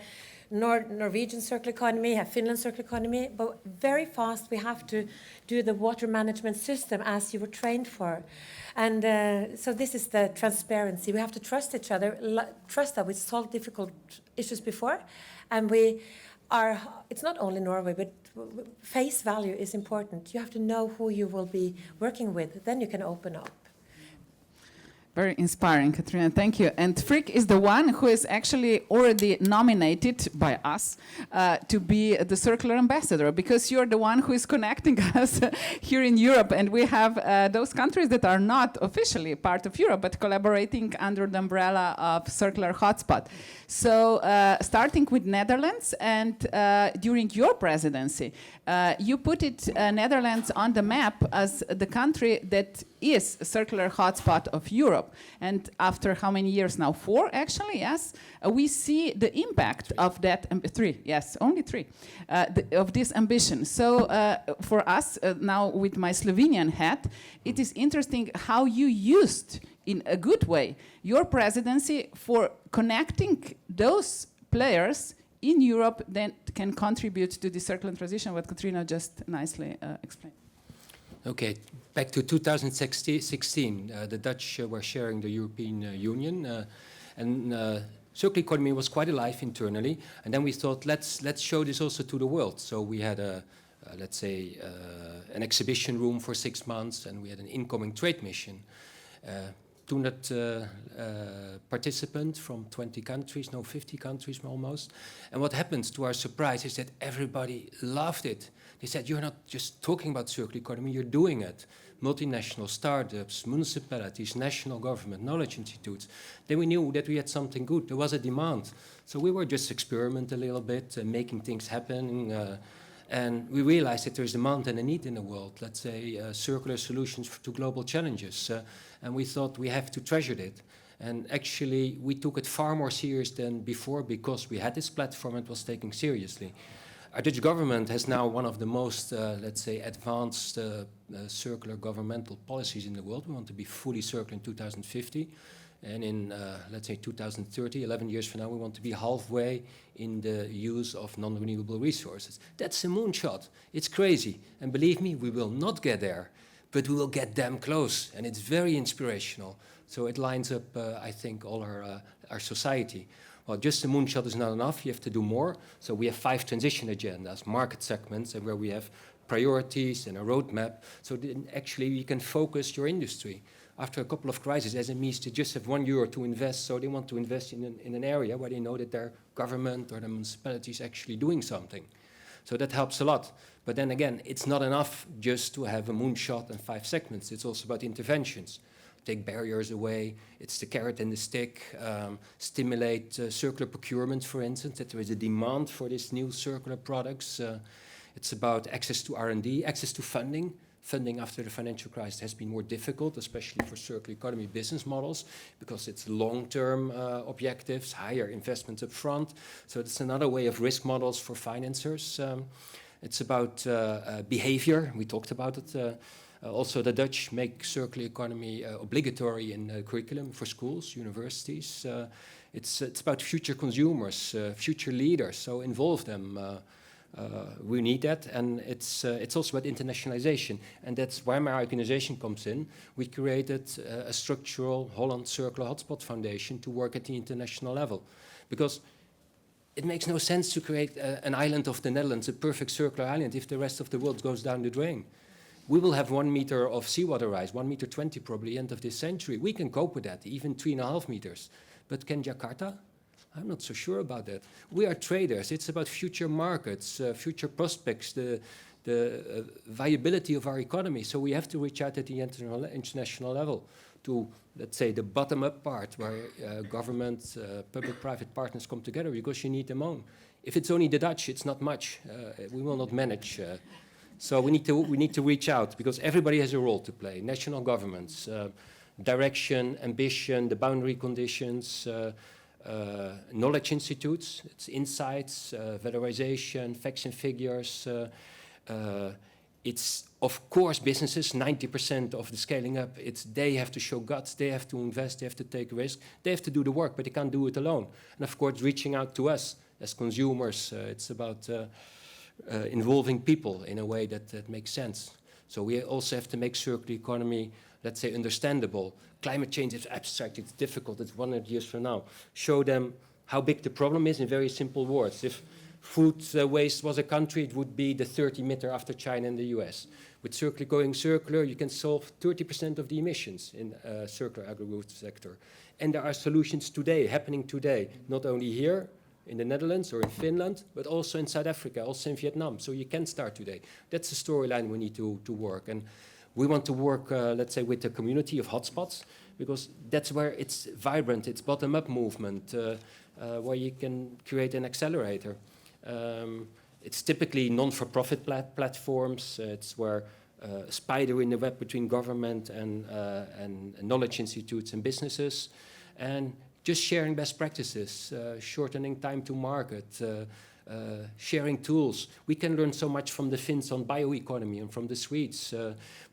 Norwegian circular economy, have Finland's circular economy, but very fast we have to do the water management system as you were trained for. And so this is the transparency. We have to trust each other, trust that we solved difficult issues before, and it's not only Norway, but face value is important. You have to know who you will be working with, then you can open up. Very inspiring, Katrina. Thank you. And Frick is the one who is actually already nominated by us to be the circular ambassador, because you're the one who is connecting us here in Europe. And we have those countries that are not officially part of Europe, but collaborating under the umbrella of Circular Hotspot. So starting with Netherlands, and during your presidency, you put Netherlands on the map as the country that is a circular hotspot of Europe. And after how many years now? 4, actually, yes. We see the impact of that, 3, yes, only 3, of this ambition. So for us, now with my Slovenian hat, it is interesting how you used, in a good way, your presidency for connecting those players in Europe that can contribute to the circular transition, what Katrina just nicely explained. Okay, back to 2016, the Dutch were sharing the European Union, and circular economy was quite alive internally. And then we thought, let's show this also to the world. So we had let's say, an exhibition room for 6 months, and we had an incoming trade mission. 200 participants from 20 countries, no, 50 countries almost. And what happened, to our surprise, is that everybody loved it. They said, you're not just talking about circular economy, you're doing it. Multinational startups, municipalities, national government, knowledge institutes. Then we knew that we had something good. There was a demand. So we were just experimenting a little bit, making things happen. And we realized that there's demand and a need in the world, let's say, circular solutions to global challenges. And we thought we have to treasure it. And actually, we took it far more serious than before, because we had this platform and it was taken seriously. Our Dutch government has now one of the most, let's say, advanced circular governmental policies in the world. We want to be fully circular in 2050. And in, let's say, 2030, 11 years from now, we want to be halfway in the use of non-renewable resources. That's a moonshot. It's crazy. And believe me, we will not get there, but we will get damn close. And it's very inspirational. So it lines up, I think, all our society. Well, just a moonshot is not enough. You have to do more. So we have 5 transition agendas, market segments, and where we have priorities and a roadmap. So then actually you can focus your industry. After a couple of crises, SMEs, they just have €1 to invest, so they want to invest in an area where they know that their government or the municipality is actually doing something. So that helps a lot. But then again, it's not enough just to have a moonshot and 5 segments. It's also about interventions. Take barriers away, it's the carrot and the stick, stimulate circular procurement, for instance, that there is a demand for these new circular products. It's about access to R&D, access to funding. Funding after the financial crisis has been more difficult, especially for circular economy business models, because it's long-term objectives, higher investments up front. So it's another way of risk models for financiers. It's about behavior, we talked about it. Also, the Dutch make circular economy obligatory in curriculum for schools, universities. It's about future consumers, future leaders, so involve them. We need that, and it's also about internationalization, and that's where my organization comes in. We created a structural Holland Circular Hotspot Foundation to work at the international level, because it makes no sense to create an island of the Netherlands, a perfect circular island, if the rest of the world goes down the drain. We will have 1 meter of seawater rise, 1.20 meters probably end of this century. We can cope with that, even 3.5 meters. But can Jakarta? I'm not so sure about that. We are traders. It's about future markets, future prospects, the viability of our economy. So we have to reach out at the international level to, let's say, the bottom-up part, where government, public-private partners come together, because you need them on. If it's only the Dutch, it's not much. We will not manage. So we need to reach out, because everybody has a role to play. National governments, direction, ambition, the boundary conditions, knowledge institutes, it's insights, valorization, facts and figures. It's, of course, businesses, 90% of the scaling up, they have to show guts, they have to invest, they have to take risk, they have to do the work, but they can't do it alone. And of course, reaching out to us as consumers. It's about involving people in a way that makes sense. So we also have to make circular economy, let's say, understandable. Climate change is abstract, it's difficult, it's 100 years from now. Show them how big the problem is in very simple words. If food waste was a country, it would be the 30th emitter after China and the US. With going circular, you can solve 30% of the emissions in circular agriculture sector. And there are solutions today, happening today, not only here in the Netherlands or in Finland, but also in South Africa, also in Vietnam. So you can start today. That's the storyline we need to work. And we want to work, let's say, with the community of hotspots, because that's where it's vibrant, it's bottom-up movement, where you can create an accelerator. It's typically non-for-profit platforms. It's where a spider in the web between government and knowledge institutes and businesses, and just sharing best practices, shortening time to market, sharing tools. We can learn so much from the Finns on bioeconomy and from the Swedes,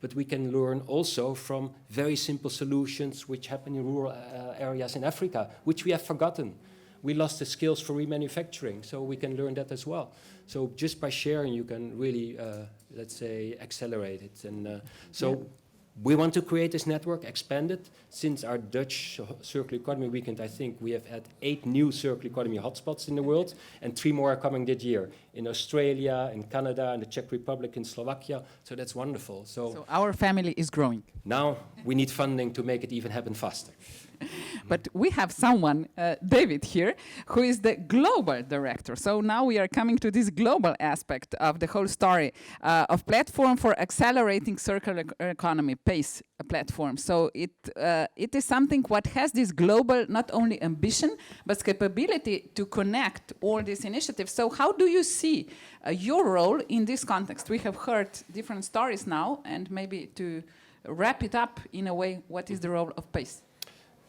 but we can learn also from very simple solutions which happen in rural areas in Africa, which we have forgotten. We lost the skills for remanufacturing, so we can learn that as well. So just by sharing, you can really, let's say, accelerate it. And we want to create this network, expand it. Since our Dutch Circular Economy Weekend, I think we have had 8 new circular economy hotspots in the world, and 3 more are coming this year, in Australia, in Canada, in the Czech Republic, in Slovakia. So that's wonderful. So our family is growing. Now we need funding to make it even happen faster. But we have someone, David here, who is the global director. So now we are coming to this global aspect of the whole story of Platform for Accelerating Circular Economy, PACE platform. So it is something what has this global, not only ambition, but capability to connect all these initiatives. So how do you see your role in this context? We have heard different stories now, and maybe to wrap it up in a way, what is the role of PACE?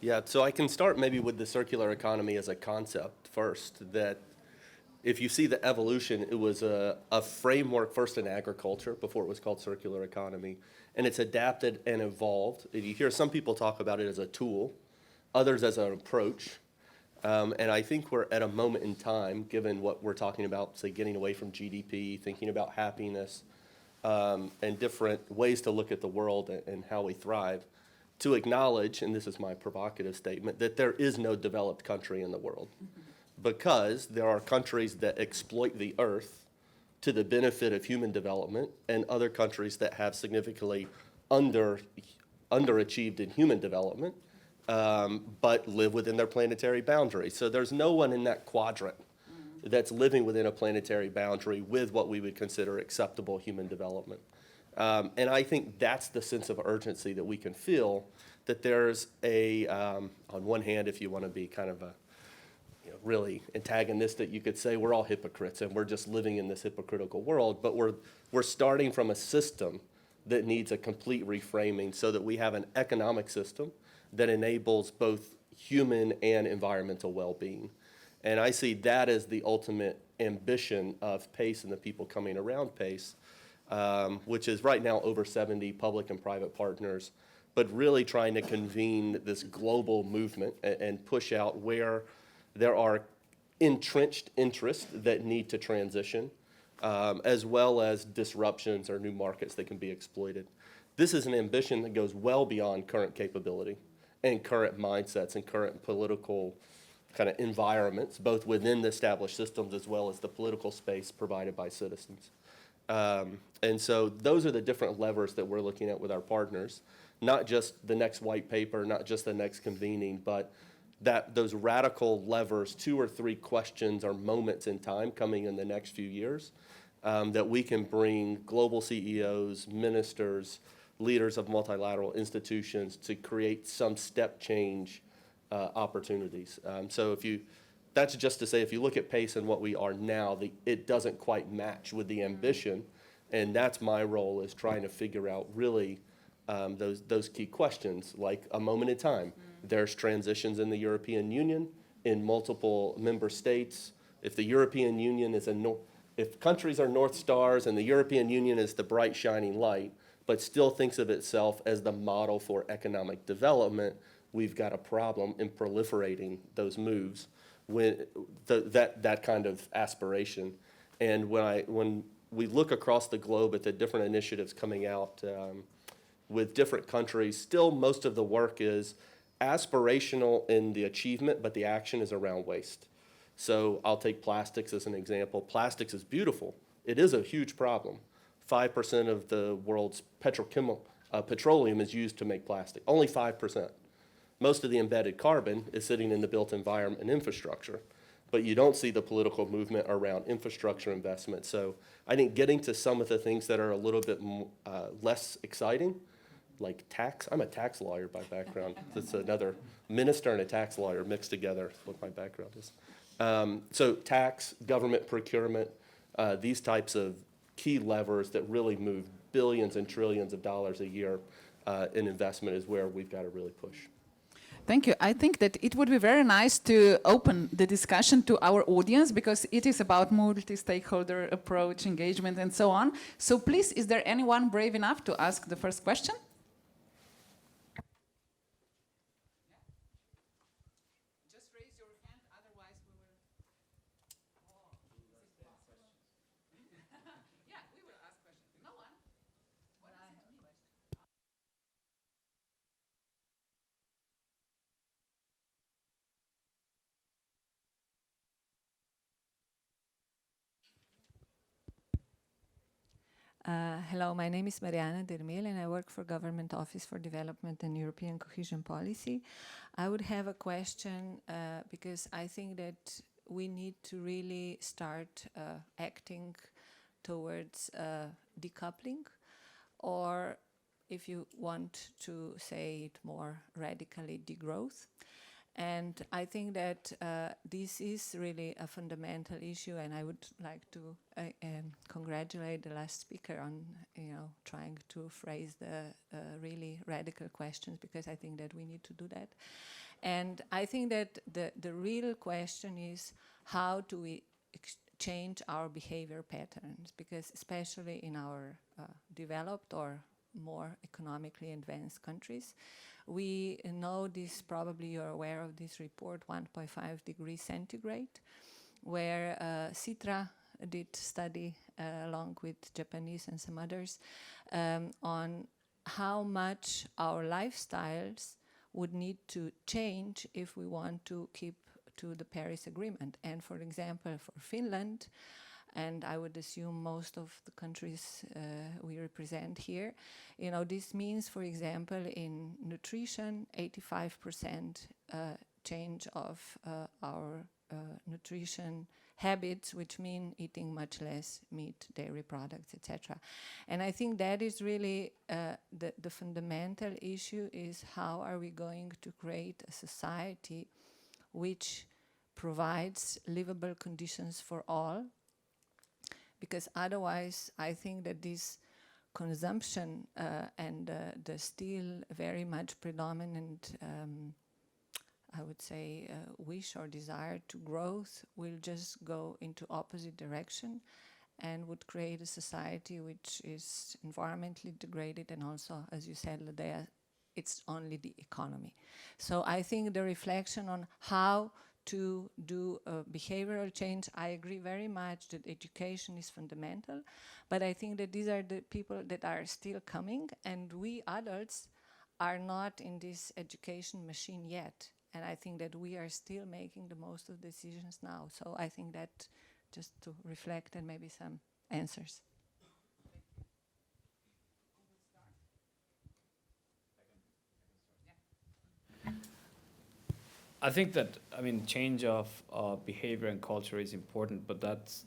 Yeah, so I can start maybe with the circular economy as a concept first, that if you see the evolution, it was a framework first in agriculture before it was called circular economy, and it's adapted and evolved. You hear some people talk about it as a tool, others as an approach, and I think we're at a moment in time, given what we're talking about, say getting away from GDP, thinking about happiness, and different ways to look at the world and how we thrive, to acknowledge, and this is my provocative statement, that there is no developed country in the world, because there are countries that exploit the earth to the benefit of human development, and other countries that have significantly underachieved in human development, but live within their planetary boundaries. So there's no one in that quadrant that's living within a planetary boundary with what we would consider acceptable human development. And I think that's the sense of urgency that we can feel, that there's on one hand, if you want to be kind of really antagonistic, you could say we're all hypocrites and we're just living in this hypocritical world, but we're starting from a system that needs a complete reframing so that we have an economic system that enables both human and environmental well-being. And I see that as the ultimate ambition of PACE and the people coming around PACE, which is right now over 70 public and private partners, but really trying to convene this global movement and push out where there are entrenched interests that need to transition, as well as disruptions or new markets that can be exploited. This is an ambition that goes well beyond current capability and current mindsets and current political kind of environments, both within the established systems as well as the political space provided by citizens. And so those are the different levers that we're looking at with our partners, not just the next white paper, not just the next convening, but those radical levers, 2 or 3 questions or moments in time coming in the next few years, that we can bring global CEOs, ministers, leaders of multilateral institutions to create some step change opportunities. So that's just to say, if you look at PACE and what we are now, it doesn't quite match with the ambition, and that's my role, is trying to figure out really those key questions, like a moment in time. There's transitions in the European Union, in multiple member states. If the European Union is if countries are North Stars and the European Union is the bright shining light, but still thinks of itself as the model for economic development, we've got a problem in proliferating those moves when that kind of aspiration. And when we look across the globe at the different initiatives coming out with different countries, still most of the work is aspirational in the achievement, but the action is around waste. So I'll take plastics as an example. Plastics is beautiful. It is a huge problem. 5% of the world's petroleum is used to make plastic, only 5%. Most of the embedded carbon is sitting in the built environment and infrastructure, but you don't see the political movement around infrastructure investment. So I think getting to some of the things that are a little bit less exciting, like tax. I'm a tax lawyer by background. It's another minister and a tax lawyer mixed together is what my background is. So tax, government procurement, these types of key levers that really move billions and trillions of dollars a year in investment is where we've got to really push. Thank you. I think that it would be very nice to open the discussion to our audience because it is about multi-stakeholder approach, engagement, and so on. So please, is there anyone brave enough to ask the first question? Just raise your hand, otherwise we will... Yeah, we will ask questions. No one? Well, I have a question. Hello, my name is Mariana Dermil and I work for Government Office for Development and European Cohesion Policy. I would have a question because I think that we need to really start acting towards decoupling, or if you want to say it more radically, degrowth. And I think that this is really a fundamental issue, and I would like to congratulate the last speaker on, trying to phrase the really radical questions, because I think that we need to do that. And I think that the real question is, how do we change our behavior patterns? Because especially in our developed or more economically advanced countries, we know this, probably you're aware of this report, 1.5 degrees centigrade, where Citra did study along with Japanese and some others on how much our lifestyles would need to change if we want to keep to the Paris Agreement. And for example, for Finland, and I would assume most of the countries we represent here, this means, for example, in nutrition, 85% change of our nutrition habits, which mean eating much less meat, dairy products, etc. And I think that is really the fundamental issue, is how are we going to create a society which provides livable conditions for all, because otherwise I think that this consumption and the still very much predominant, I would say, wish or desire to growth will just go into opposite direction and would create a society which is environmentally degraded, and also, as you said, Ladea, it's only the economy. So I think the reflection on how to do behavioral change, I agree very much that education is fundamental, but I think that these are the people that are still coming, and we adults are not in this education machine yet. And I think that we are still making the most of decisions now. So I think that just to reflect and maybe some answers. I think that, change of behavior and culture is important, but that's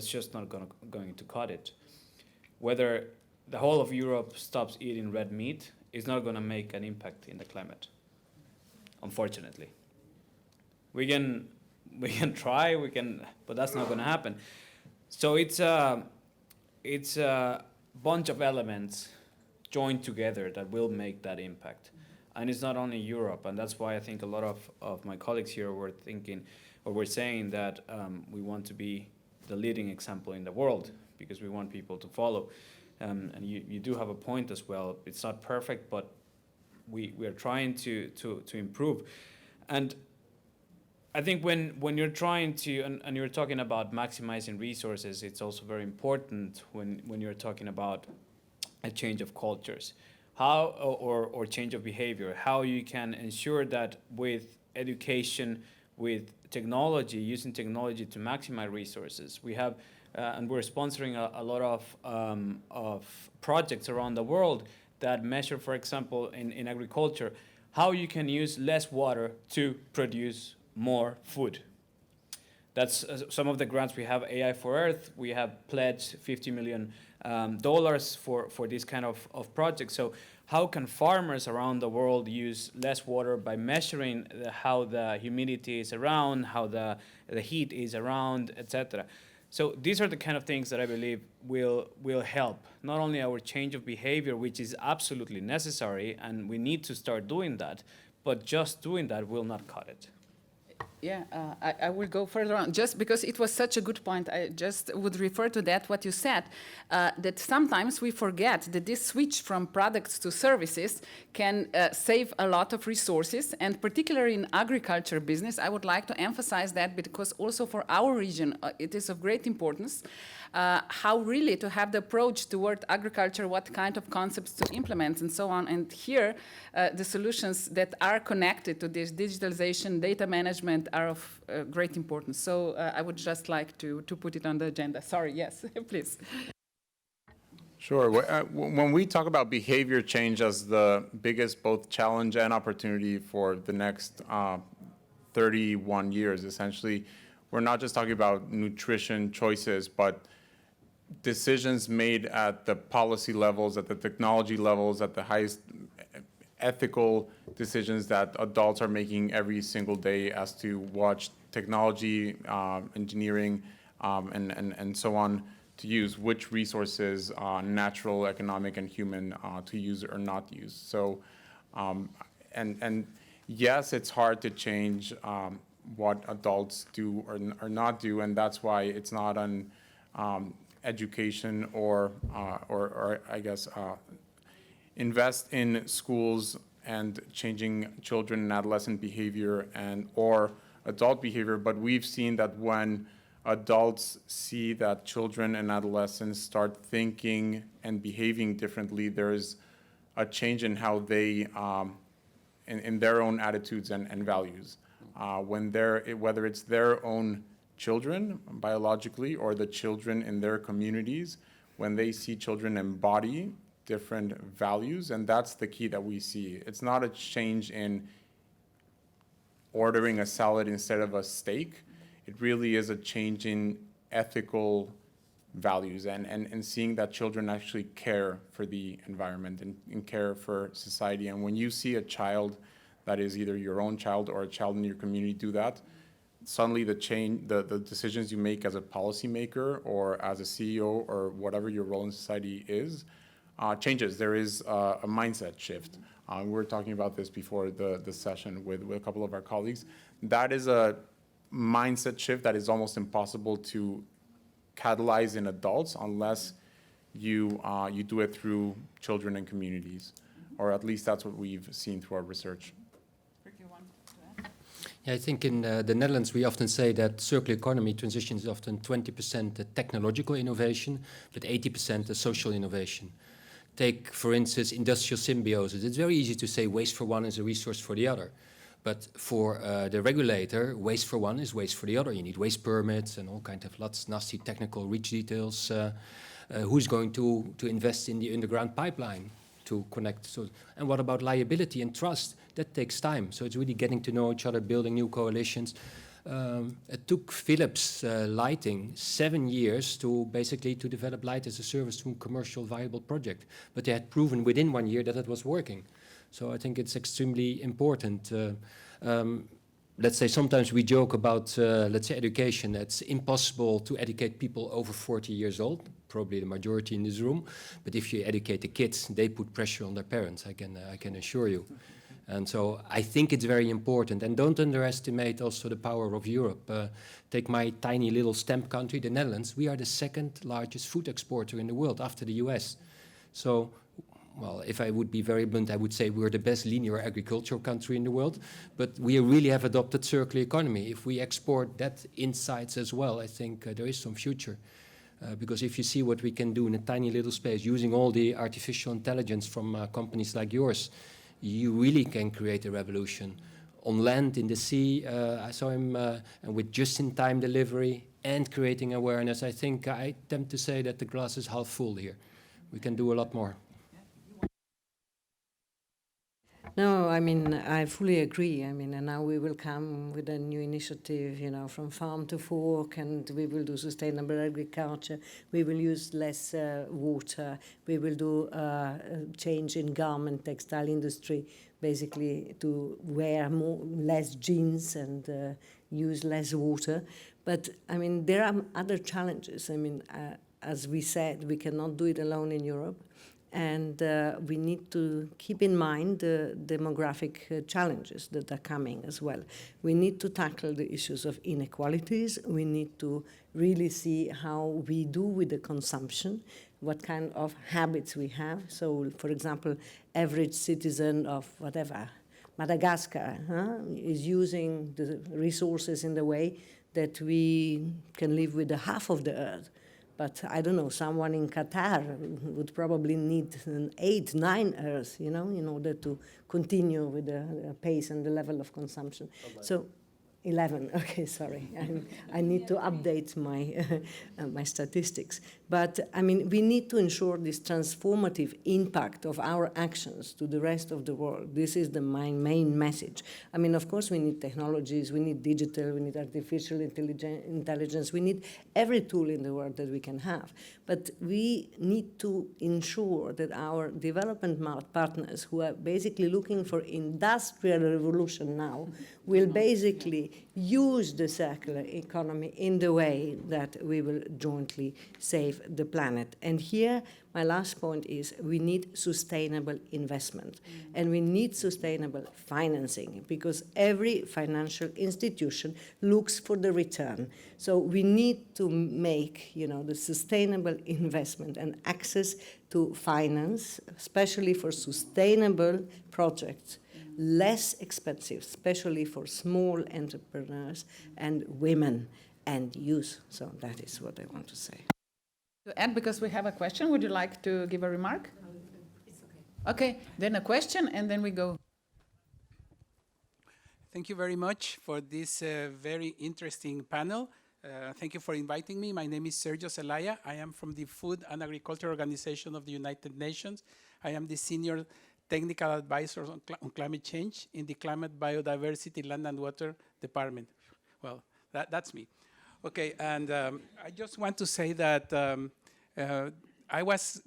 just not going to cut it. Whether the whole of Europe stops eating red meat is not going to make an impact in the climate, unfortunately. We can try, but that's not going to happen. So it's a bunch of elements joined together that will make that impact. And it's not only Europe, and that's why I think a lot of my colleagues here were thinking, or were saying that we want to be the leading example in the world, because we want people to follow. And you do have a point as well. It's not perfect, but we are trying to improve. And I think when you're trying to, and you're talking about maximizing resources, it's also very important when you're talking about a change of cultures, how or change of behavior, how you can ensure that with education, with technology, using technology to maximize resources. We have, and we're sponsoring a lot of projects around the world that measure, for example, in agriculture, how you can use less water to produce more food. That's some of the grants we have. AI for Earth, we have pledged $50 million for this kind of projects. So how can farmers around the world use less water by measuring how the humidity is around, how the heat is around, etc. So these are the kind of things that I believe will help not only our change of behavior, which is absolutely necessary, and we need to start doing that, but just doing that will not cut it. Yeah, I will go further on. Just because it was such a good point, I just would refer to that, what you said, that sometimes we forget that this switch from products to services can save a lot of resources, and particularly in agriculture business, I would like to emphasize that because also for our region, it is of great importance. How really to have the approach toward agriculture, what kind of concepts to implement and so on. And here, the solutions that are connected to this digitalization, data management are of great importance. So I would just like to put it on the agenda. Sorry, yes, please. Sure. When we talk about behavior change as the biggest both challenge and opportunity for the next 31 years, essentially, we're not just talking about nutrition choices, but decisions made at the policy levels, at the technology levels, at the highest ethical decisions that adults are making every single day as to what technology, engineering, and so on to use, which resources, natural, economic, and human, to use or not use. So, and yes, it's hard to change what adults do or not do, and that's why it's not an education or I guess invest in schools and changing children and adolescent behavior or adult behavior. But we've seen that when adults see that children and adolescents start thinking and behaving differently, there's a change in how they in their own attitudes and values. Whether it's their own children biologically or the children in their communities, when they see children embody different values, and that's the key that we see. It's not a change in ordering a salad instead of a steak. It really is a change in ethical values and seeing that children actually care for the environment and care for society. And when you see a child that is either your own child or a child in your community do that, suddenly the decisions you make as a policymaker or as a CEO or whatever your role in society is changes. There is a mindset shift. We were talking about this before the session with a couple of our colleagues. That is a mindset shift that is almost impossible to catalyze in adults unless you do it through children and communities, or at least that's what we've seen through our research. Yeah, I think in the Netherlands we often say that circular economy transition is often 20% technological innovation, but 80% social innovation. Take, for instance, industrial symbiosis. It's very easy to say waste for one is a resource for the other. But for the regulator, waste for one is waste for the other. You need waste permits and all kinds of lots nasty technical reach details. Who's going to invest in the underground pipeline to connect? So, and what about liability and trust? That takes time. So it's really getting to know each other, building new coalitions. It took Philips Lighting 7 years to develop light as a service to a commercial viable project. But they had proven within 1 year that it was working. So I think it's extremely important. Let's say sometimes we joke about, let's say, education. It's impossible to educate people over 40 years old, probably the majority in this room. But if you educate the kids, they put pressure on their parents, I can assure you. And so I think it's very important. And don't underestimate also the power of Europe. Take my tiny little stamp country, the Netherlands. We are the second largest food exporter in the world after the US. So well, if I would be very blunt, I would say we're the best linear agricultural country in the world, but we really have adopted circular economy. If we export that insights as well, I think there is some future. Because if you see what we can do in a tiny little space, using all the artificial intelligence from companies like yours, you really can create a revolution. On land, in the sea, I saw him, and with just-in-time delivery and creating awareness, I think I tend to say that the glass is half full here. We can do a lot more. No, I mean, I fully agree. I mean, and now we will come with a new initiative, you know, from farm to fork, and we will do sustainable agriculture. We will use less water. We will do change in garment, textile industry, basically to wear less jeans and use less water. But, I mean, there are other challenges. I mean, as we said, we cannot do it alone in Europe. And we need to keep in mind the demographic challenges that are coming as well. We need to tackle the issues of inequalities. We need to really see how we do with the consumption, what kind of habits we have. So, for example, average citizen of whatever, Madagascar, is using the resources in the way that we can live with the half of the earth. But I don't know, someone in Qatar would probably need 8, 9 Earths, you know, in order to continue with the pace and the level of consumption. 11. So, 11. Okay, sorry. I need to update my my statistics. But I mean, we need to ensure this transformative impact of our actions to the rest of the world. This is my main message. I mean, of course, we need technologies, we need digital, we need artificial intelligence, we need every tool in the world that we can have. But we need to ensure that our development partners, who are basically looking for industrial revolution now, will basically use the circular economy in the way that we will jointly save the planet. And here, my last point is we need sustainable investment. And we need sustainable financing, because every financial institution looks for the return. So we need to make, you know, the sustainable investment and access to finance, especially for sustainable projects, less expensive, especially for small entrepreneurs and women and youth. So that is what I want to say. To add, because we have a question, would you like to give a remark? It's okay. Okay, then a question, and then we go. Thank you very much for this very interesting panel. Thank you for inviting me. My name is Sergio Zelaya. I am from the Food and Agriculture Organization of the United Nations. I am the Senior Technical Advisor on Climate Change in the Climate, Biodiversity, Land and Water Department. Well, that's me. Okay, and I just want to say that I was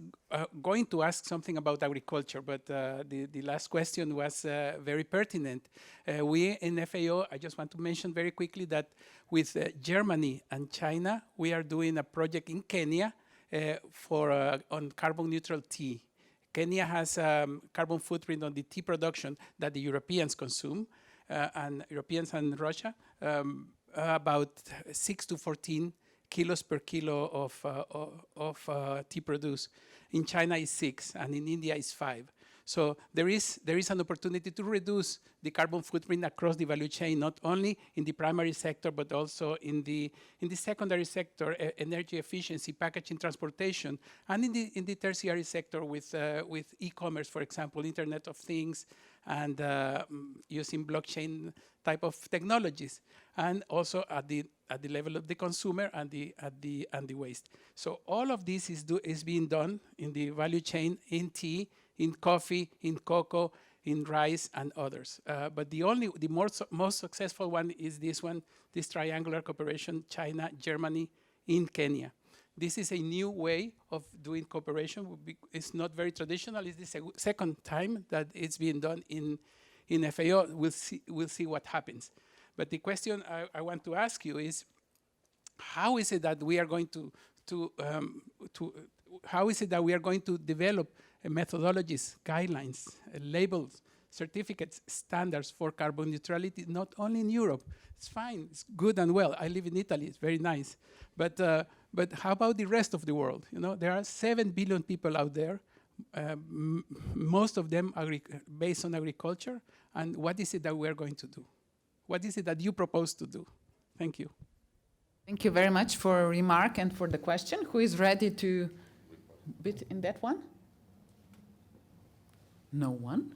going to ask something about agriculture, but the last question was very pertinent. We in FAO, I just want to mention very quickly that with Germany and China, we are doing a project in Kenya on carbon neutral tea. Kenya has carbon footprint on the tea production that the Europeans consume, and Europeans and Russia, about 6 to 14 kilos per kilo of tea produced. In China is 6, and in India is 5. So there is an opportunity to reduce the carbon footprint across the value chain, not only in the primary sector, but also in the secondary sector, energy efficiency, packaging, transportation, and in the tertiary sector with e-commerce, for example, Internet of Things, and using blockchain type of technologies, and also at the level of the consumer and the waste. So all of this is being done in the value chain, in tea, in coffee, in cocoa, in rice, and others. But the most successful one is this one, this triangular cooperation: China, Germany, in Kenya. This is a new way of doing cooperation. It's not very traditional. It's the second time that it's being done in FAO. We'll see what happens. But the question I want to ask you is, how is it that we are going to develop methodologies, guidelines, labels, certificates, standards for carbon neutrality, not only in Europe? It's fine, it's good and well. I live in Italy, it's very nice. But how about the rest of the world? You know, there are 7 billion people out there. most of them based on agriculture. And what is it that we're going to do? What is it that you propose to do? Thank you. Thank you very much for a remark and for the question. Who is ready to bid in that one? No one?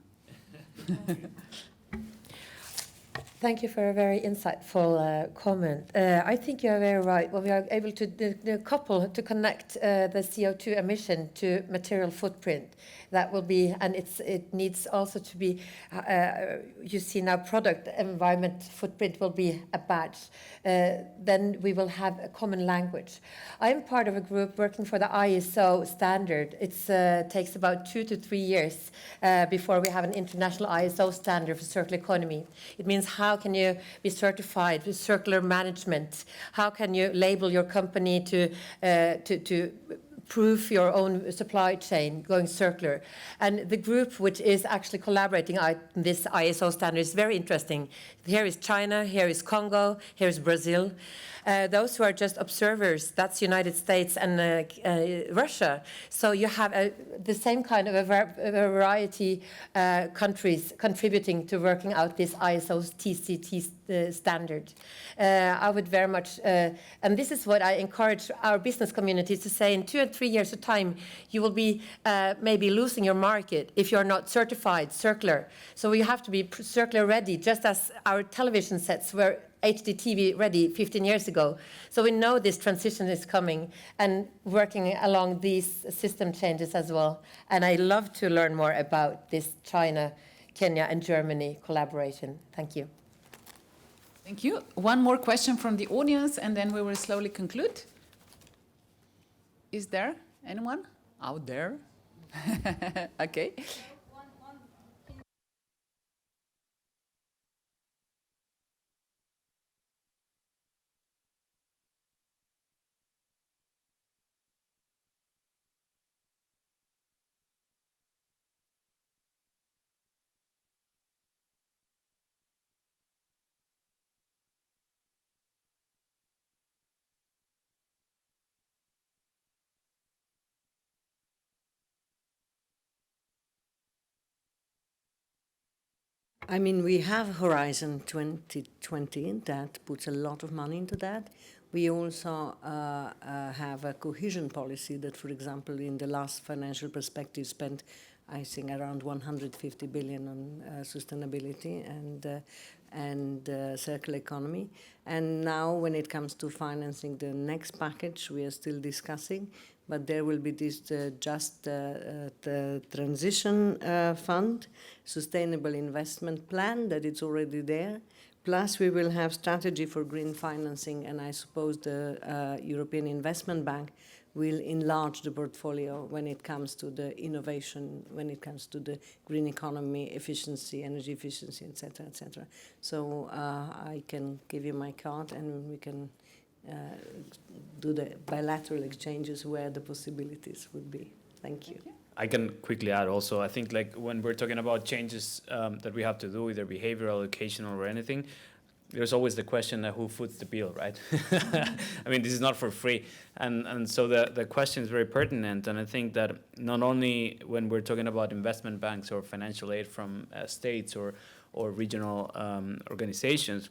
Thank you for a very insightful comment. I think you are very right. When we are able to to connect the CO2 emission to material footprint, that will be, and it needs also to be, you see now product environment footprint will be a badge. Then we will have a common language. I'm part of a group working for the ISO standard. It takes about 2 to 3 years before we have an international ISO standard for circular economy. It means how can you be certified with circular management? How can you label your company to prove your own supply chain going circular? And the group which is actually collaborating on this ISO standard is very interesting. Here is China, here is Congo, here is Brazil. Those who are just observers, that's United States and Russia. So you have the same kind of a variety countries contributing to working out this ISO TCT standard. I would very much, and this is what I encourage our business communities to say, in 2 and 3 years of time, you will be maybe losing your market if you're not certified circular. So you have to be circular ready, just as our television sets were HD TV ready 15 years ago. So we know this transition is coming and working along these system changes as well. And I love to learn more about this China, Kenya, and Germany collaboration. Thank you. Thank you. One more question from the audience, and then we will slowly conclude. Is there anyone out there? Okay. I mean, we have Horizon 2020 that puts a lot of money into that. We also have a cohesion policy that, for example, in the last financial perspective spent, I think, around 150 billion on sustainability and circular economy. And now when it comes to financing the next package, we are still discussing, but there will be this the transition fund, sustainable investment plan that it's already there. Plus we will have strategy for green financing, and I suppose the European Investment Bank will enlarge the portfolio when it comes to the innovation, when it comes to the green economy, efficiency, energy efficiency, etc., etc. So I can give you my card, and we can do the bilateral exchanges where the possibilities would be. Thank you. I can quickly add also, I think like when we're talking about changes that we have to do, either behavioral, educational, or anything, there's always the question of who foots the bill, right? I mean, this is not for free. And so the question is very pertinent. And I think that not only when we're talking about investment banks or financial aid from states or regional organizations,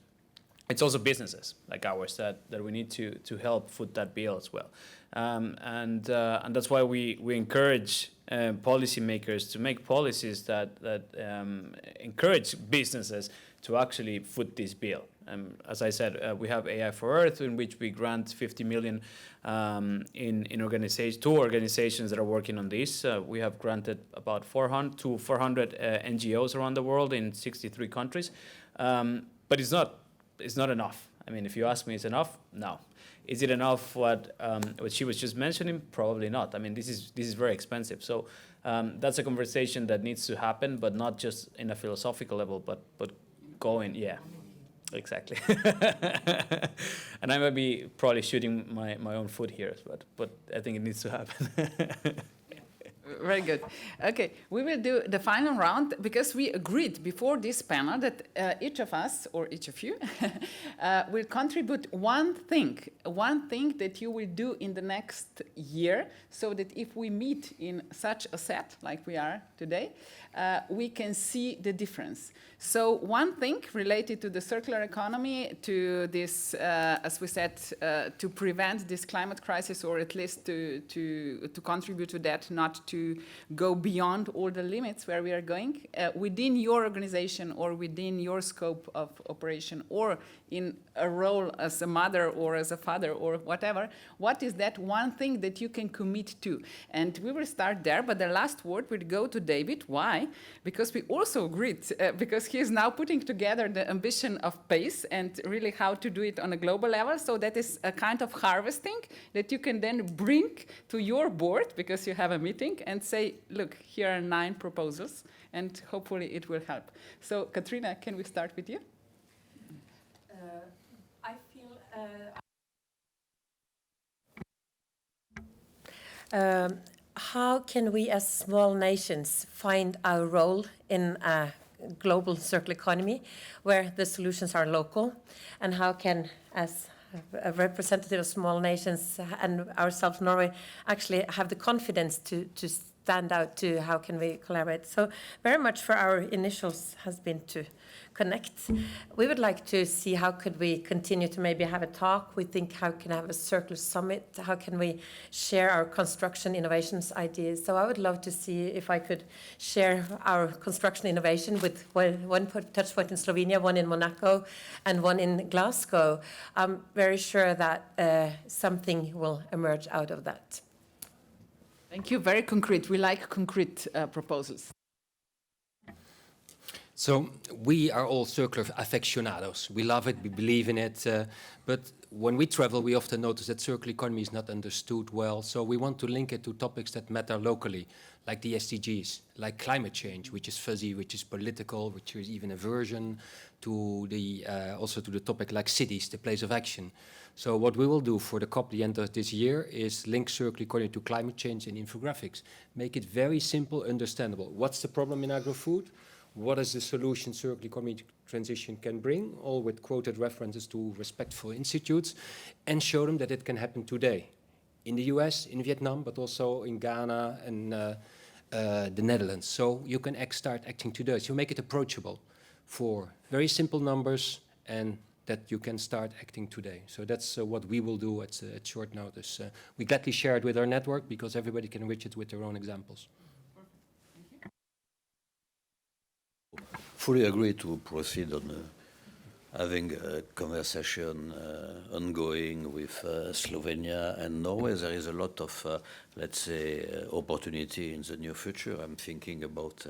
it's also businesses like ours that we need to help foot that bill as well. And that's why we encourage policymakers to make policies that encourage businesses to actually foot this bill. As I said, we have AI for Earth, in which we grant 50 million in two organizations that are working on this. We have granted about 400 NGOs around the world in 63 countries. But it's not enough. I mean, if you ask me, it's enough? No. Is it enough what she was just mentioning? Probably not. I mean, this is very expensive. So that's a conversation that needs to happen, but not just in a philosophical level, but going, yeah, exactly. And I might be probably shooting my own foot here, but I think it needs to happen. Very good. Okay, we will do the final round because we agreed before this panel that each of us, or each of you, will contribute one thing that you will do in the next year, so that if we meet in such a set like we are today, we can see the difference. So one thing related to the circular economy, to this, as we said, to prevent this climate crisis, or at least to contribute to that, not to go beyond all the limits where we are going, within your organization or within your scope of operation, or in a role as a mother or as a father or whatever, what is that one thing that you can commit to? And we will start there, but the last word will go to David. Why? Because we also agreed, because he is now putting together the ambition of PACE and really how to do it on a global level. So that is a kind of harvesting that you can then bring to your board, because you have a meeting, and say, look, here are 9 proposals, and hopefully it will help. So Katrina, can we start with you? I feel how can we as small nations find our role in a global circular economy where the solutions are local, and how can, as a representative of small nations and ourselves, Norway, actually have the confidence to stand out to how can we collaborate. So very much for our initials has been to connect. We would like to see how could we continue to maybe have a talk. We think how can I have a circular summit? How can we share our construction innovations ideas? So I would love to see if I could share our construction innovation with one touch point in Slovenia, one in Monaco, and one in Glasgow. I'm very sure that something will emerge out of that. Thank you. Very concrete. We like concrete proposals. So we are all circular aficionados. We love it, we believe in it, but when we travel, we often notice that circular economy is not understood well. So we want to link it to topics that matter locally, like the SDGs, like climate change, which is fuzzy, which is political, which is even aversion to the also to the topic like cities, the place of action. So what we will do for the COP the end of this year is link circular economy to climate change in infographics. Make it very simple, understandable. What's the problem in agri-food? What is the solution circular economy transition can bring, all with quoted references to respectful institutes, and show them that it can happen today. In the US, in Vietnam, but also in Ghana and the Netherlands. So you can start acting today. So you make it approachable for very simple numbers, and that you can start acting today. So that's what we will do at short notice. We gladly share it with our network because everybody can enrich it with their own examples. Fully agree to proceed on having a conversation ongoing with Slovenia and Norway. There is a lot of, let's say, opportunity in the near future. I'm thinking about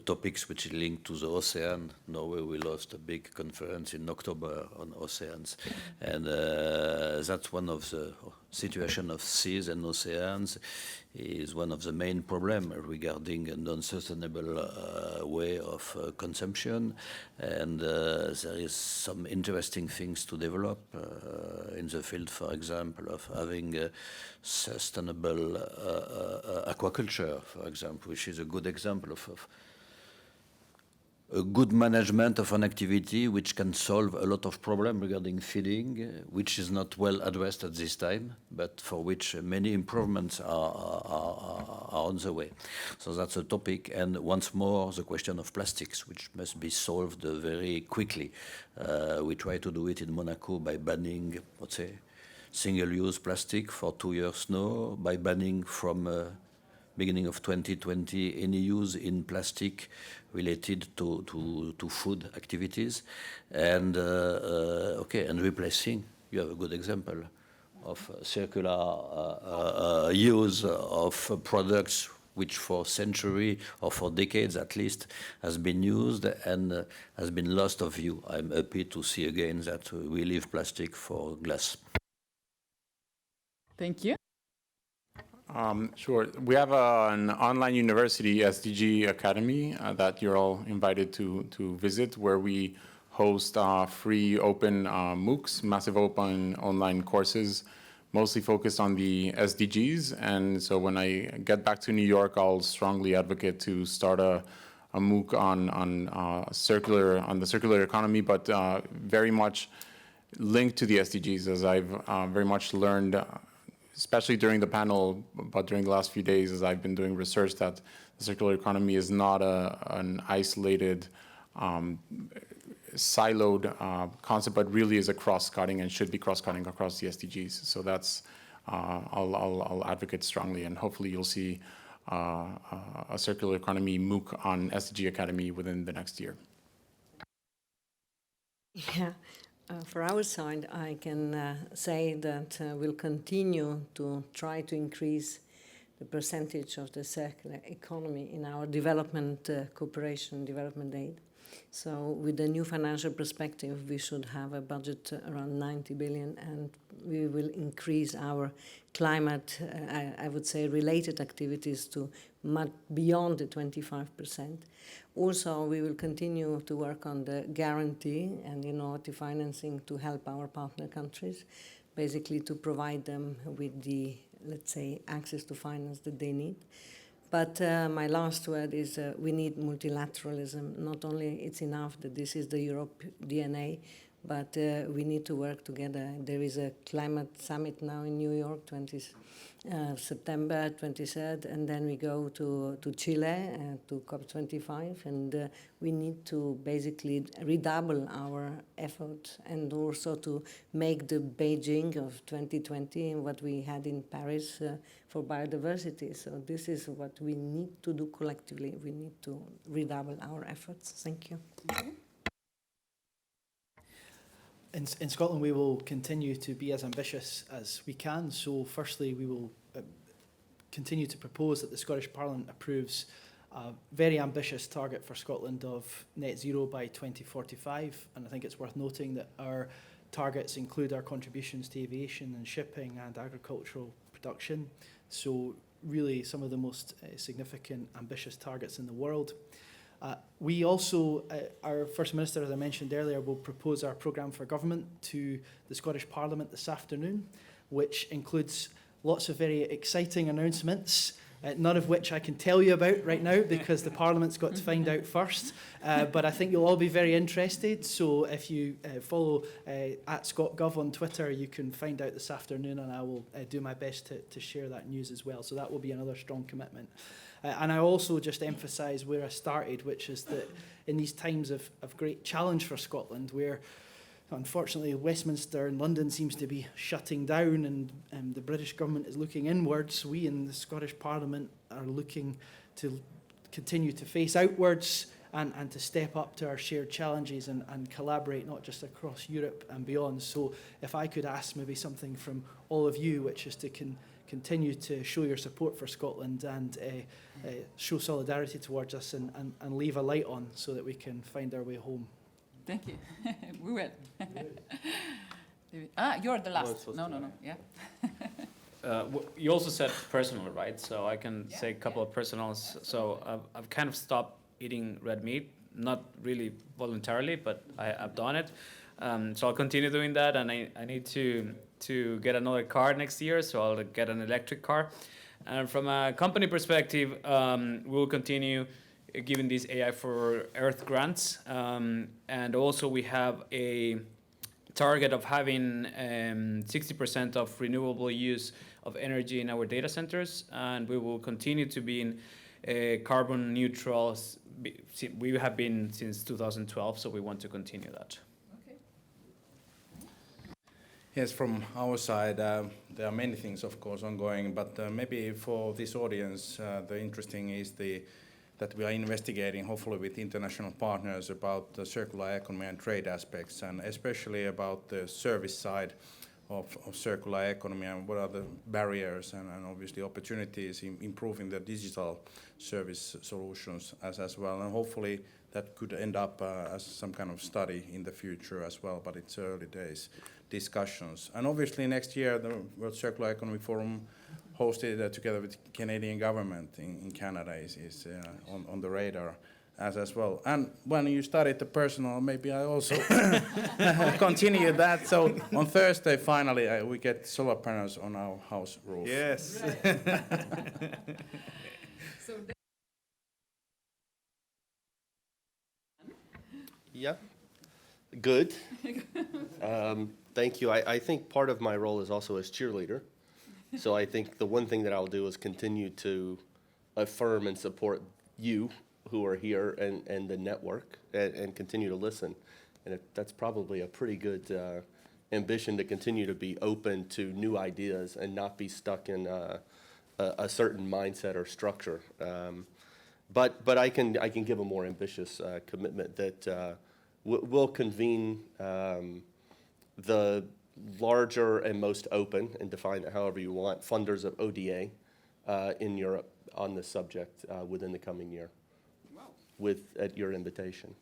topics which are linked to the ocean. Norway will host a big conference in October on oceans. And that's one of the situation of seas and oceans is one of the main problems regarding a non-sustainable way of consumption. And there is some interesting things to develop in the field, for example, of having sustainable aquaculture, for example, which is a good example of a good management of an activity which can solve a lot of problems regarding feeding, which is not well addressed at this time, but for which many improvements are on the way. So that's a topic. And once more, the question of plastics, which must be solved very quickly. We try to do it in Monaco by banning, let's say, single-use plastic for 2 years now, by banning from beginning of 2020 any use in plastic related to food activities, and and replacing. You have a good example of circular use of products which for century or for decades at least has been used and has been lost of view. I'm happy to see again that we leave plastic for glass. Thank you. Sure. We have an online university, SDG Academy, that you're all invited to visit, where we host free open MOOCs, massive open online courses mostly focused on the SDGs. And so when I get back to New York, I'll strongly advocate to start a MOOC on the circular economy, but very much linked to the SDGs, as I've very much learned, especially during the panel, but during the last few days, as I've been doing research, that the circular economy is not an isolated, siloed concept, but really is a cross-cutting and should be cross-cutting across the SDGs. So that's, I'll advocate strongly, and hopefully you'll see a circular economy MOOC on SDG Academy within the next year. Yeah. For our side, I can say that we'll continue to try to increase the percentage of the circular economy in our development cooperation, development aid. So with the new financial perspective, we should have a budget around 90 billion, and we will increase our climate, I would say, related activities to much beyond the 25%. Also, we will continue to work on the guarantee and innovative financing to help our partner countries, basically to provide them with the, let's say, access to finance that they need. But my last word is we need multilateralism. Not only it's enough that this is the Europe DNA, but we need to work together. There is a climate summit now in New York, September 23rd, and then we go to Chile to COP25, and we need to basically redouble our effort and also to make the Beijing of 2020 what we had in Paris for biodiversity. So this is what we need to do collectively. We need to redouble our efforts. Thank you. In Scotland, we will continue to be as ambitious as we can. So firstly, we will continue to propose that the Scottish Parliament approves a very ambitious target for Scotland of net zero by 2045. And I think it's worth noting that our targets include our contributions to aviation and shipping and agricultural production. So really some of the most significant, ambitious targets in the world. We also, our First Minister, as I mentioned earlier, will propose our programme for government to the Scottish Parliament this afternoon, which includes lots of very exciting announcements, none of which I can tell you about right now because the Parliament's got to find out first. But I think you'll all be very interested. So if you follow at ScotGov on Twitter, you can find out this afternoon, and I will do my best to share that news as well. So that will be another strong commitment. And I also just emphasise where I started, which is that in these times of great challenge for Scotland, where unfortunately Westminster and London seems to be shutting down and the British government is looking inwards, we in the Scottish Parliament are looking to continue to face outwards and to step up to our shared challenges and collaborate not just across Europe and beyond. So if I could ask maybe something from all of you, which is to continue to show your support for Scotland and show solidarity towards us and leave a light on so that we can find our way home. Thank you. We will. You're the last. No. Yeah. You also said personal, right? So I can say a couple of personals. So I've kind of stopped eating red meat, not really voluntarily, but I've done it. So I'll continue doing that, and I need to get another car next year, so I'll get an electric car. And from a company perspective, we'll continue giving these AI for Earth grants. And also we have a target of having 60% of renewable use of energy in our data centers, and we will continue to be in carbon neutral. We have been since 2012, so we want to continue that. Yes, from our side, there are many things, of course, ongoing, but maybe for this audience, the interesting is that we are investigating, hopefully with international partners, about the circular economy and trade aspects, and especially about the service side of circular economy and what are the barriers and obviously opportunities in improving the digital service solutions as well. And hopefully that could end up as some kind of study in the future as well, but it's early days discussions. And obviously next year the World Circular Economy Forum hosted together with Canadian government in Canada is on the radar as well. And when you started the personal, maybe I also continue that. So on Thursday, finally, we get solar panels on our house roof. Yes. Yeah, good. Thank you. I think part of my role is also as cheerleader. So I think the one thing that I'll do is continue to affirm and support you who are here and the network and continue to listen. And that's probably a pretty good ambition to continue to be open to new ideas and not be stuck in a certain mindset or structure. But I can give a more ambitious commitment that we'll convene the larger and most open, and define it however you want, funders of ODA in Europe on this subject within the coming year. Wow. At your invitation.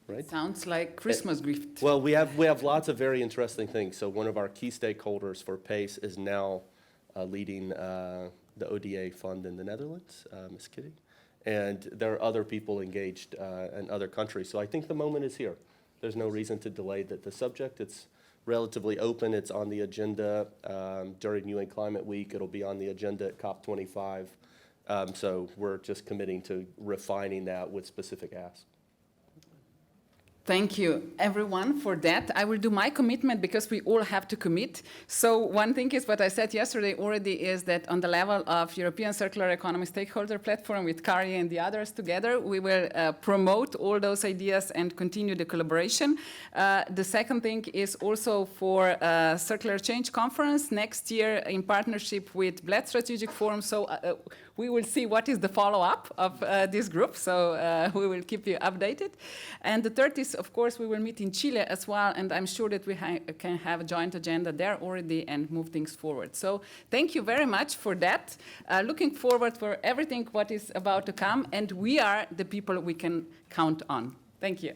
Right? Sounds like Christmas gift. Well, we have lots of very interesting things. So one of our key stakeholders for PACE is now leading the ODA fund in the Netherlands, Ms. Kitty. And there are other people engaged in other countries. So I think the moment is here. There's no reason to delay the subject. It's relatively open. It's on the agenda during UN Climate Week. It'll be on the agenda at COP25. So we're just committing to refining that with specific asks. Thank you, everyone, for that. I will do my commitment because we all have to commit. So one thing is what I said yesterday already is that on the level of European Circular Economy Stakeholder Platform with Kari and the others together, we will promote all those ideas and continue the collaboration. The second thing is also for Circular Change Conference next year in partnership with Bled Strategic Forum. So we will see what is the follow-up of this group. So we will keep you updated. And the third is, of course, we will meet in Chile as well, and I'm sure that we can have a joint agenda there already and move things forward. So thank you very much for that. Looking forward for everything what is about to come, and we are the people we can count on. Thank you.